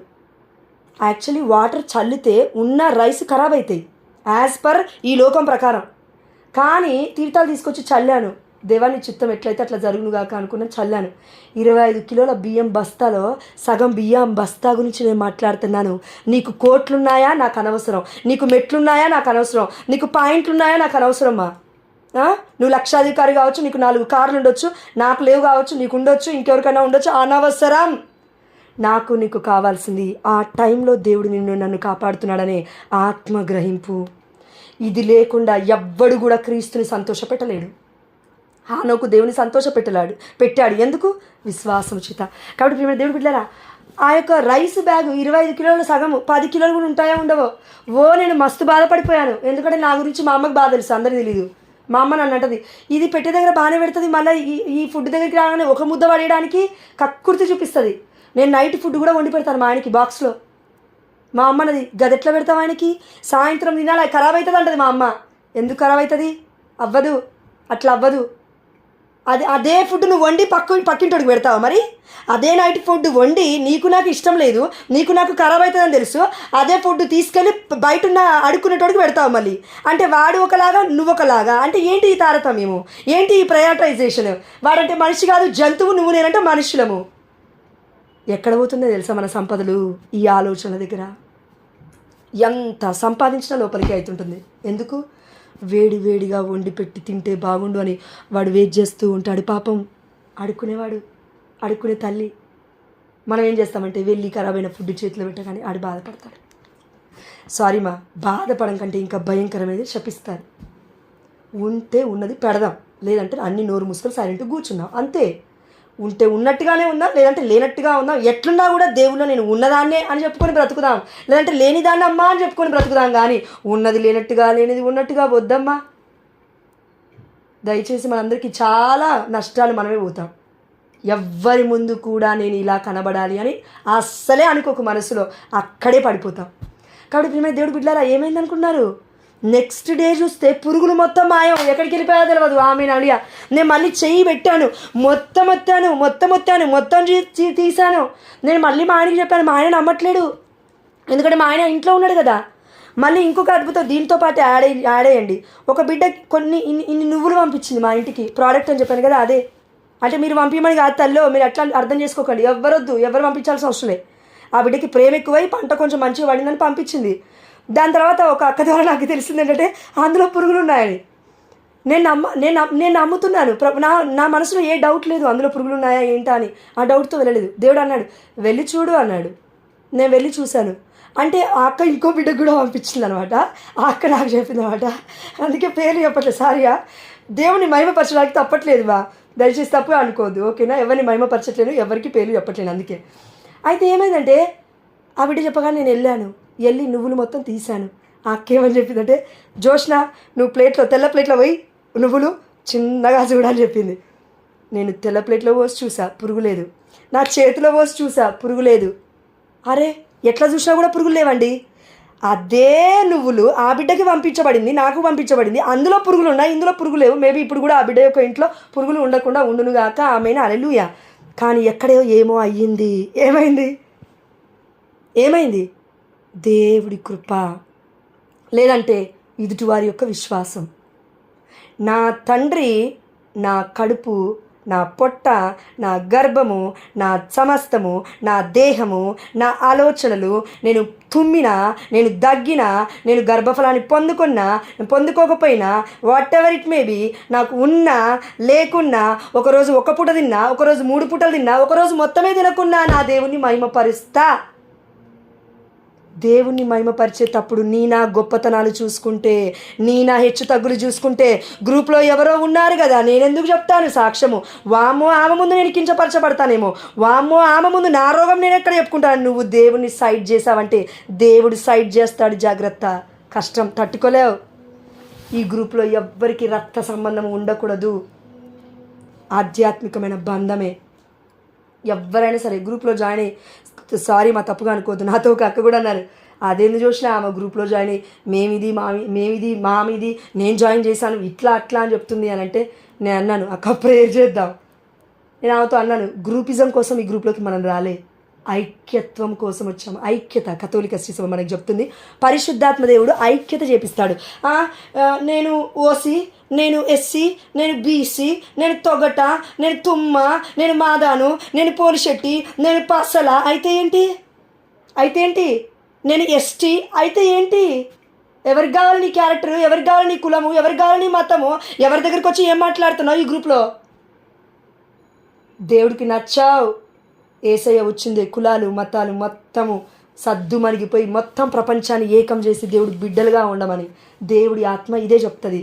యాక్చువల్లీ వాటర్ చల్లితే ఉన్న రైస్ ఖరాబ్ అవుతాయి యాజ్ పర్ ఈ లోకం ప్రకారం. కానీ తీర్థాలు తీసుకొచ్చి చల్లాను, దేవాన్ని చిత్తం ఎట్లయితే అట్లా జరుగునుగాక అనుకున్నాను, చల్లాను. 25 కిలోల బియ్యం బస్తాలో సగం బియ్యం బస్తా గురించి నేను మాట్లాడుతున్నాను. నీకు కోట్లున్నాయా నాకు అనవసరం, నీకు మెట్లున్నాయా నాకు అనవసరం, నీకు పాయింట్లున్నాయా నాకు అనవసరమ్మా. నువ్వు లక్షాధికారి కావచ్చు, నీకు 4 కార్లు ఉండొచ్చు, నాకు లేవు కావచ్చు, నీకు ఉండొచ్చు, ఇంకెవరికైనా ఉండొచ్చు, అనవసరం. నాకు నీకు కావాల్సింది ఆ టైంలో దేవుడు నన్ను కాపాడుతున్నాడనే ఆత్మగ్రహింపు. ఇది లేకుండా ఎవ్వడు కూడా క్రీస్తుని సంతోషపెట్టలేడు. హానోకు దేవుని పెట్టాడు. ఎందుకు? విశ్వాసం చేత. కాబట్టి ప్రియమైన దేవుడు బిడ్డలారా, ఆ యొక్క రైస్ బ్యాగ్ 25 కిలోలు సగము 10 కిలోలు కూడా ఉంటాయో ఉండవో. నేను మస్తు బాధపడిపోయాను. ఎందుకంటే నా గురించి మా అమ్మకి బాధ తెలుసు, అందరికీ తెలియదు. మా అమ్మ నన్ను అంటది, ఇది పెట్టే దగ్గర బాగానే పెడుతుంది, మళ్ళీ ఈ ఫుడ్ దగ్గరికి రాగానే ఒక ముద్ద పడేయడానికి కక్కుర్తి చూపిస్తుంది. నేను నైట్ ఫుడ్ కూడా వండి పెడతాను మా ఆయనకి బాక్స్లో. మా అమ్మ అన్నది, గది ఎట్లా పెడతావు ఆయనకి, సాయంత్రం తినాలి, ఖరాబ్ అవుతుంది అంటది మా అమ్మ. ఎందుకు ఖరాబ్ అవుతుంది? అవ్వదు, అట్లా అవ్వదు. అదే ఫుడ్ నువ్వు వండి పక్కింటోడికి పెడతావు. మరి అదే నైట్ ఫుడ్ వండి నీకు నాకు ఇష్టం లేదు, నీకు నాకు ఖరాబ్ అవుతుందని తెలుసు, అదే ఫుడ్ తీసుకెళ్ళి బయట ఉన్న అడుక్కునేటోడికి పెడతావు మళ్ళీ. అంటే వాడు ఒకలాగా నువ్వు ఒకలాగా. అంటే ఏంటి ఈ తారతమ్యము, ఏంటి ఈ ప్రయారిటైజేషన్? వాడంటే మనిషి కాదు జంతువు, నువ్వు నేనంటే మనుషులము. ఎక్కడ పోతుందో తెలుసా మన సంపదలు? ఈ ఆలోచనల దగ్గర. ఎంత సంపాదించినా లోపలికి అవుతుంటుంది. ఎందుకు? వేడిగా వండి పెట్టి తింటే బాగుండు అని వాడు వెయిట్ చేస్తూ ఉంటాడు. పాపం అడుక్కునేవాడు, అడుక్కునే తల్లి. మనం ఏం చేస్తామంటే వెళ్ళి ఖరాబైన ఫుడ్ చేతిలో పెట్టగానే ఆడు బాధపడతాడు. సారీ మా, బాధపడడం కంటే ఇంకా భయంకరమైనది శపిస్తారు. ఉంటే ఉన్నది పెడదాం, లేదంటే అన్ని నోరు మూసుకొని సైలెంట్గా కూర్చున్నాం అంతే. ఉంటే ఉన్నట్టుగానే ఉందాం, లేదంటే లేనట్టుగా ఉందాం. ఎట్లున్నా కూడా దేవుళ్ళు నేను ఉన్నదాన్నే అని చెప్పుకొని బ్రతుకుదాం, లేదంటే లేనిదాన్ని అమ్మా అని చెప్పుకొని బ్రతుకుదాం. కానీ ఉన్నది లేనట్టుగా, లేనిది ఉన్నట్టుగా వద్దమ్మా. దయచేసి మనందరికీ చాలా నష్టాలు మనమే పోతాం. ఎవ్వరి ముందు కూడా నేను ఇలా కనబడాలి అని అస్సలే అనుకోకు మనసులో, అక్కడే పడిపోతాం. కాబట్టి ప్రియమైన దేవుడు బిడ్డలారా, ఏమైంది అనుకున్నారు? నెక్స్ట్ డే చూస్తే పురుగులు మొత్తం మాయం, ఎక్కడికి వెళ్ళిపోయా తెలియదు. ఆమె అడిగా, నేను మళ్ళీ చెయ్యి పెట్టాను, మొత్తం తీసాను. నేను మళ్ళీ మా ఆయనకి చెప్పాను, మా ఆయన నమ్మట్లేడు, ఎందుకంటే మా ఆయన ఇంట్లో ఉన్నాడు కదా. మళ్ళీ ఇంకొక అద్భుతం దీంతో పాటు యాడ్ అయ్యండి. ఒక బిడ్డ ఇన్ని నువ్వులు పంపించింది మా ఇంటికి, ప్రోడక్ట్ అని చెప్పాను కదా, అదే. అంటే మీరు పంపించమని కాదు తల్లో, మీరు అట్లా అర్థం చేసుకోకండి, ఎవరు పంపించాల్సిన అవసరం లేదు. ఆ బిడ్డకి ప్రేమ ఎక్కువై పంట కొంచెం మంచిగా పడిందని పంపించింది. దాని తర్వాత ఒక అక్క ద్వారా నాకు తెలిసింది ఏంటంటే అందులో పురుగులు ఉన్నాయని. నేను నమ్ముతున్నాను. నా నా మనసులో ఏ డౌట్ లేదు అందులో పురుగులు ఉన్నాయా ఏంటా అని. ఆ డౌట్తో వెళ్ళలేదు. దేవుడు అన్నాడు వెళ్ళి చూడు అన్నాడు. నేను వెళ్ళి చూశాను. అంటే ఆ అక్క ఇంకో బిడ్డకు కూడా పంపించింది అనమాట. ఆ అక్క నాకు చెప్పింది అనమాట. అందుకే పేర్లు చెప్పట్లేదు. సారీగా దేవుని మహిమపరచడానికి తప్పట్లేదు బా, దయచేసి తప్పుగా అనుకోవద్దు, ఓకేనా? ఎవరిని మహిమపరచట్లేను, ఎవరికి పేర్లు చెప్పట్లేను. అందుకే అయితే ఏమైందంటే ఆ బిడ్డ చెప్పగానే నేను వెళ్ళి నువ్వులు మొత్తం తీశాను. ఆ అక్క ఏమని చెప్పిందంటే జోష్న నువ్వు తెల్ల ప్లేట్లో పోయి నువ్వులు చిన్నగా చూడాలని చెప్పింది. నేను తెల్ల ప్లేట్లో పోసి చూసా, పురుగు లేదు. నా చేతిలో పోసి చూసా, పురుగు లేదు. అరే ఎట్లా చూసినా కూడా పురుగులు లేవండి. అదే నువ్వులు ఆ బిడ్డకి పంపించబడింది, నాకు పంపించబడింది. అందులో పురుగులు ఉన్నాయి, ఇందులో పురుగులు లేవు. మేబీ ఇప్పుడు కూడా ఆ బిడ్డ యొక్క ఇంట్లో పురుగులు ఉండకుండా ఉండునుగాక, ఆమెను హల్లెలూయా. కానీ ఎక్కడో ఏమో అయ్యింది. ఏమైంది? దేవుడి కృప, లేదంటే ఎదుటివారి యొక్క విశ్వాసం. నా తండ్రి నా కడుపు, నా పొట్ట, నా గర్భము, నా సమస్తము, నా దేహము, నా ఆలోచనలు, నేను తుమ్మినా, నేను దగ్గినా, నేను గర్భఫలాన్ని పొందుకోకపోయినా, whatever it may be, నాకు ఉన్నా లేకున్నా, ఒకరోజు ఒక పూట తిన్నా, ఒకరోజు 3 పూటలు తిన్నా, ఒకరోజు మొత్తమే తినకున్నా నా దేవుణ్ణి మహిమపరుస్తా. దేవుణ్ణి మహిమపరిచేటప్పుడు నీ నా గొప్పతనాలు చూసుకుంటే, నీ నా హెచ్చు తగ్గులు చూసుకుంటే, గ్రూప్లో ఎవరో ఉన్నారు కదా, నేనెందుకు చెప్తాను సాక్ష్యము? వామ్మో ఆమె ముందు నేను కించపరచబడతానేమో, వామ్మో ఆమె ముందు నా రోగం నేను ఎక్కడ చెప్పుకుంటాను. నువ్వు దేవుణ్ణి సైడ్ చేసావంటే దేవుడు సైడ్ చేస్తాడు, జాగ్రత్త. కష్టం తట్టుకోలేవు. ఈ గ్రూప్లో ఎవ్వరికి రక్త సంబంధం ఉండకూడదు, ఆధ్యాత్మికమైన బంధమే. ఎవరైనా సరే గ్రూప్లో జాయిన్ అయ్యి, సారీ మా తప్పుగా అనుకోవద్దు, నాతో ఒక అక్క కూడా అన్నారు అదేందుకు చూసినా ఆమె గ్రూప్లో జాయిన్ అయ్యి మేమిది మామిది నేను జాయిన్ చేశాను ఇట్లా అట్లా అని చెప్తుంది అని అంటే, నేను అన్నాను అక్క ప్రేయర్ చేద్దాం. నేను ఆమెతో అన్నాను గ్రూపిజం కోసం ఈ గ్రూప్లోకి మనం రాలే, ఐక్యత్వం కోసం వచ్చాము. ఐక్యత కథోలిక శ్రీసభ మనకు చెప్తుంది. పరిశుద్ధాత్మ దేవుడు ఐక్యత చేపిస్తాడు. నేను ఓసీ, నేను ఎస్సీ, నేను బీసీ, నేను తొగట, నేను తుమ్మ, నేను మాదాను, నేను పోలిశెట్టి, నేను పసల అయితే ఏంటి? నేను ఎస్టీ అయితే ఏంటి? ఎవరికి కావాలి నీ క్యారెక్టరు? ఎవరికి కావాలి నీ కులము? ఎవరికి కావాలి నీ మతము? ఎవరి దగ్గరికి వచ్చి ఏం మాట్లాడుతున్నావు ఈ గ్రూప్లో? దేవుడికి నచ్చావు. యేసయ్య వచ్చింది కులాలు మతాలు మొత్తము సద్దు మరిగిపోయి మొత్తం ప్రపంచాన్ని ఏకం చేసి దేవుడు బిడ్డలుగా ఉండమని. దేవుడి ఆత్మ ఇదే చెప్తుంది.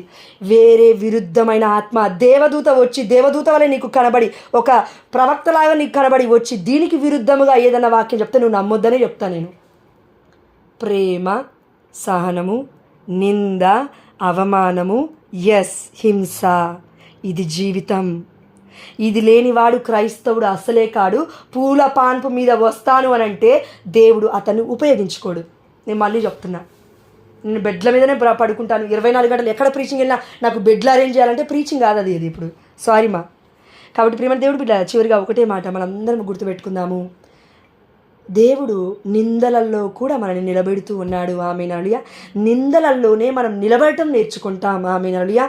వేరే విరుద్ధమైన ఆత్మ దేవదూత వలె నీకు కనబడి, ఒక ప్రవక్తలాగా నీకు కనబడి వచ్చి దీనికి విరుద్ధముగా ఏదన్నా వాక్యం చెప్తే నువ్వు నమ్మొద్దనే చెప్తా నేను. ప్రేమ, సహనము, నింద, అవమానము, హింస, ఇది జీవితం. ఇది లేనివాడు క్రైస్తవుడు అసలే కాడు. పూల పాన్పు మీద వస్తాను అని అంటే దేవుడు అతన్ని ఉపయోగించుకోడు. నేను మళ్ళీ చెప్తున్నా, నేను బెడ్ల మీదనే పడుకుంటాను 24 గంటలు. ఎక్కడ ప్రీచింగ్ వెళ్ళినా నాకు బెడ్లు అరేంజ్ చేయాలంటే ప్రీచింగ్ కాదు అది ఇప్పుడు, సారీ మా. కాబట్టి ప్రియమైన దేవుడు బిడ్డ, చివరిగా ఒకటే మాట మనందరం గుర్తుపెట్టుకుందాము. దేవుడు నిందలల్లో కూడా మనల్ని నిలబెడుతూ ఉన్నాడు. ఆమేనలుయ. నిందలల్లోనే మనం నిలబడటం నేర్చుకుంటాం. ఆమేనలుయ.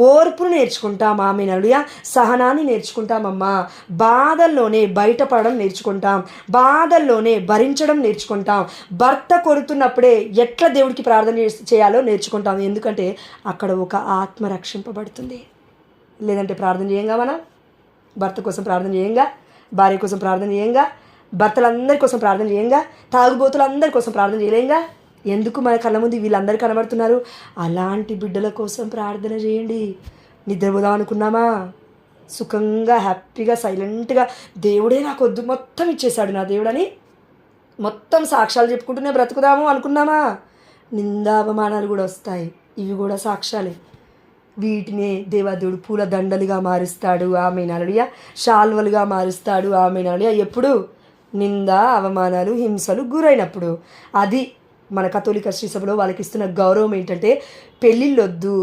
ఓర్పును నేర్చుకుంటాం. ఆమేనలుయ. సహనాన్ని నేర్చుకుంటామమ్మా. బాధల్లోనే బయటపడడం నేర్చుకుంటాం. బాధల్లోనే భరించడం నేర్చుకుంటాం. భర్త కొడుతున్నప్పుడే ఎట్లా దేవుడికి ప్రార్థన చేయాలో నేర్చుకుంటాం. ఎందుకంటే అక్కడ ఒక ఆత్మ రక్షింపబడుతుంది. లేదంటే ప్రార్థన చేయంగా, మనం భర్త కోసం ప్రార్థన చేయంగా, భార్య కోసం ప్రార్థన చేయంగా, భర్తలందరి కోసం ప్రార్థన చేయంగా, తాగుబోతులందరి కోసం ప్రార్థన చేయలేంగా. ఎందుకు మన కళ్ళ ముందు వీళ్ళందరూ కనబడుతున్నారు? అలాంటి బిడ్డల కోసం ప్రార్థన చేయండి. నిద్రపోదాం అనుకున్నామా? సుఖంగా హ్యాపీగా సైలెంట్గా దేవుడే నాకు వద్దు మొత్తం ఇచ్చేశాడు నా దేవుడని మొత్తం సాక్ష్యాలు చెప్పుకుంటూనే బ్రతుకుదాము అనుకున్నామా? నిందావమానాలు కూడా వస్తాయి. ఇవి కూడా సాక్ష్యాలే. వీటినే దేవాదేవుడు పూల దండలుగా మారుస్తాడు. ఆమేనలుయ. శాల్వలుగా మారుస్తాడు. ఆమేనలుయ. ఎప్పుడు? నింద, అవమానాలు, హింసలు గురైనప్పుడు. అది మన కథోలిక శ్రీసభలో వాళ్ళకి ఇస్తున్న గౌరవం ఏంటంటే, పెళ్ళిళ్ళొద్దు,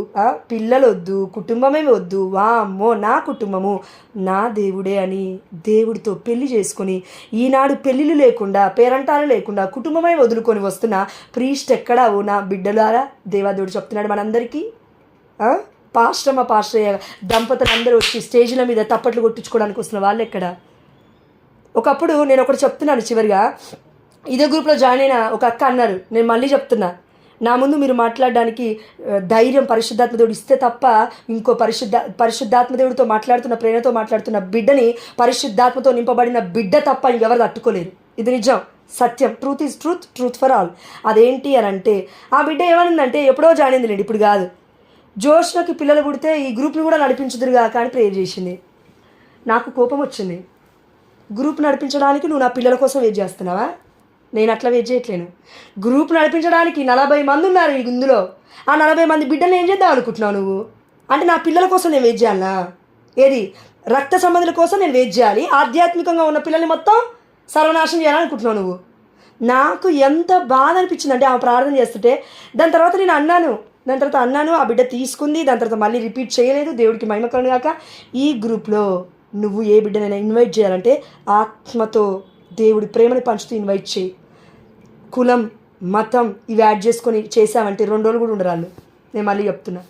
పిల్లలొద్దు, కుటుంబమే వద్దు, వామ్మో నా కుటుంబము నా దేవుడే అని దేవుడితో పెళ్లి చేసుకొని, ఈనాడు పెళ్ళిళ్ళు లేకుండా, పేరంటాలు లేకుండా కుటుంబమే వదులుకొని వస్తున్న ప్రీస్ట్ ఎక్కడా? ఓ నా బిడ్డలారా, దేవాదేవుడు చెప్తున్నాడు మనందరికీ. పాస్టర్ దంపతులు అందరూ వచ్చి స్టేజ్ల మీద తప్పట్లు కొట్టించుకోవడానికి వస్తున్న వాళ్ళు ఎక్కడ? ఒకప్పుడు నేను ఒకటి చెప్తున్నాను చివరిగా, ఇదే గ్రూప్లో జాయిన్ అయిన ఒక అక్క అన్నారు, నేను మళ్ళీ చెప్తున్నా, నా ముందు మీరు మాట్లాడడానికి ధైర్యం పరిశుద్ధాత్మ దేవుడు ఇస్తే తప్ప ఇంకో పరిశుద్ధాత్మ దేవుడితో మాట్లాడుతున్న, ప్రేమతో మాట్లాడుతున్న బిడ్డని, పరిశుద్ధాత్మతో నింపబడిన బిడ్డ తప్ప ఇంకెవరు తట్టుకోలేరు. ఇది నిజం, సత్యం. Truth is truth, truth for all. అదేంటి అని అంటే, ఆ బిడ్డ ఏమనిందంటే, ఎప్పుడో జాయిన్ లేండి, ఇప్పుడు కాదు, జోష్కి పిల్లలు పుడితే ఈ గ్రూప్ని కూడా నడిపించుదురుగా కానీ ప్రేయర్ చేసింది. నాకు కోపం వచ్చింది. గ్రూప్ నడిపించడానికి నువ్వు నా పిల్లల కోసం వెయిట్ చేస్తున్నావా? నేను అట్లా వెయిట్ చేయట్లేను. గ్రూప్ నడిపించడానికి 40 మంది ఉన్నారు ఇందులో. ఆ 40 మంది బిడ్డలు ఏం చేద్దాం అనుకుంటున్నావు నువ్వు? అంటే నా పిల్లల కోసం నేను వెయిట్ చేయాలా? ఏది రక్త సంబంధుల కోసం నేను వెయిట్ చేయాలి, ఆధ్యాత్మికంగా ఉన్న పిల్లల్ని మొత్తం సర్వనాశనం చేయాలనుకుంటున్నావు నువ్వు? నాకు ఎంత బాధ అనిపించిందంటే ఆమె ప్రార్థన చేస్తుంటే. దాని తర్వాత నేను అన్నాను, ఆ బిడ్డ తీసుకుంది. దాని తర్వాత మళ్ళీ రిపీట్ చేయలేదు. దేవుడికి మహిమ కలుగును గాక. ఈ గ్రూప్లో నువ్వు ఏ బిడ్డనైనా ఇన్వైట్ చేయాలంటే ఆత్మతో దేవుడి ప్రేమని పంచుతూ ఇన్వైట్ చేయి. కులం, మతం ఇవి యాడ్ చేసుకొని చేసావంటే 2 రోజులు కూడా ఉండరాళ్ళు. నేను మళ్ళీ చెప్తున్నా.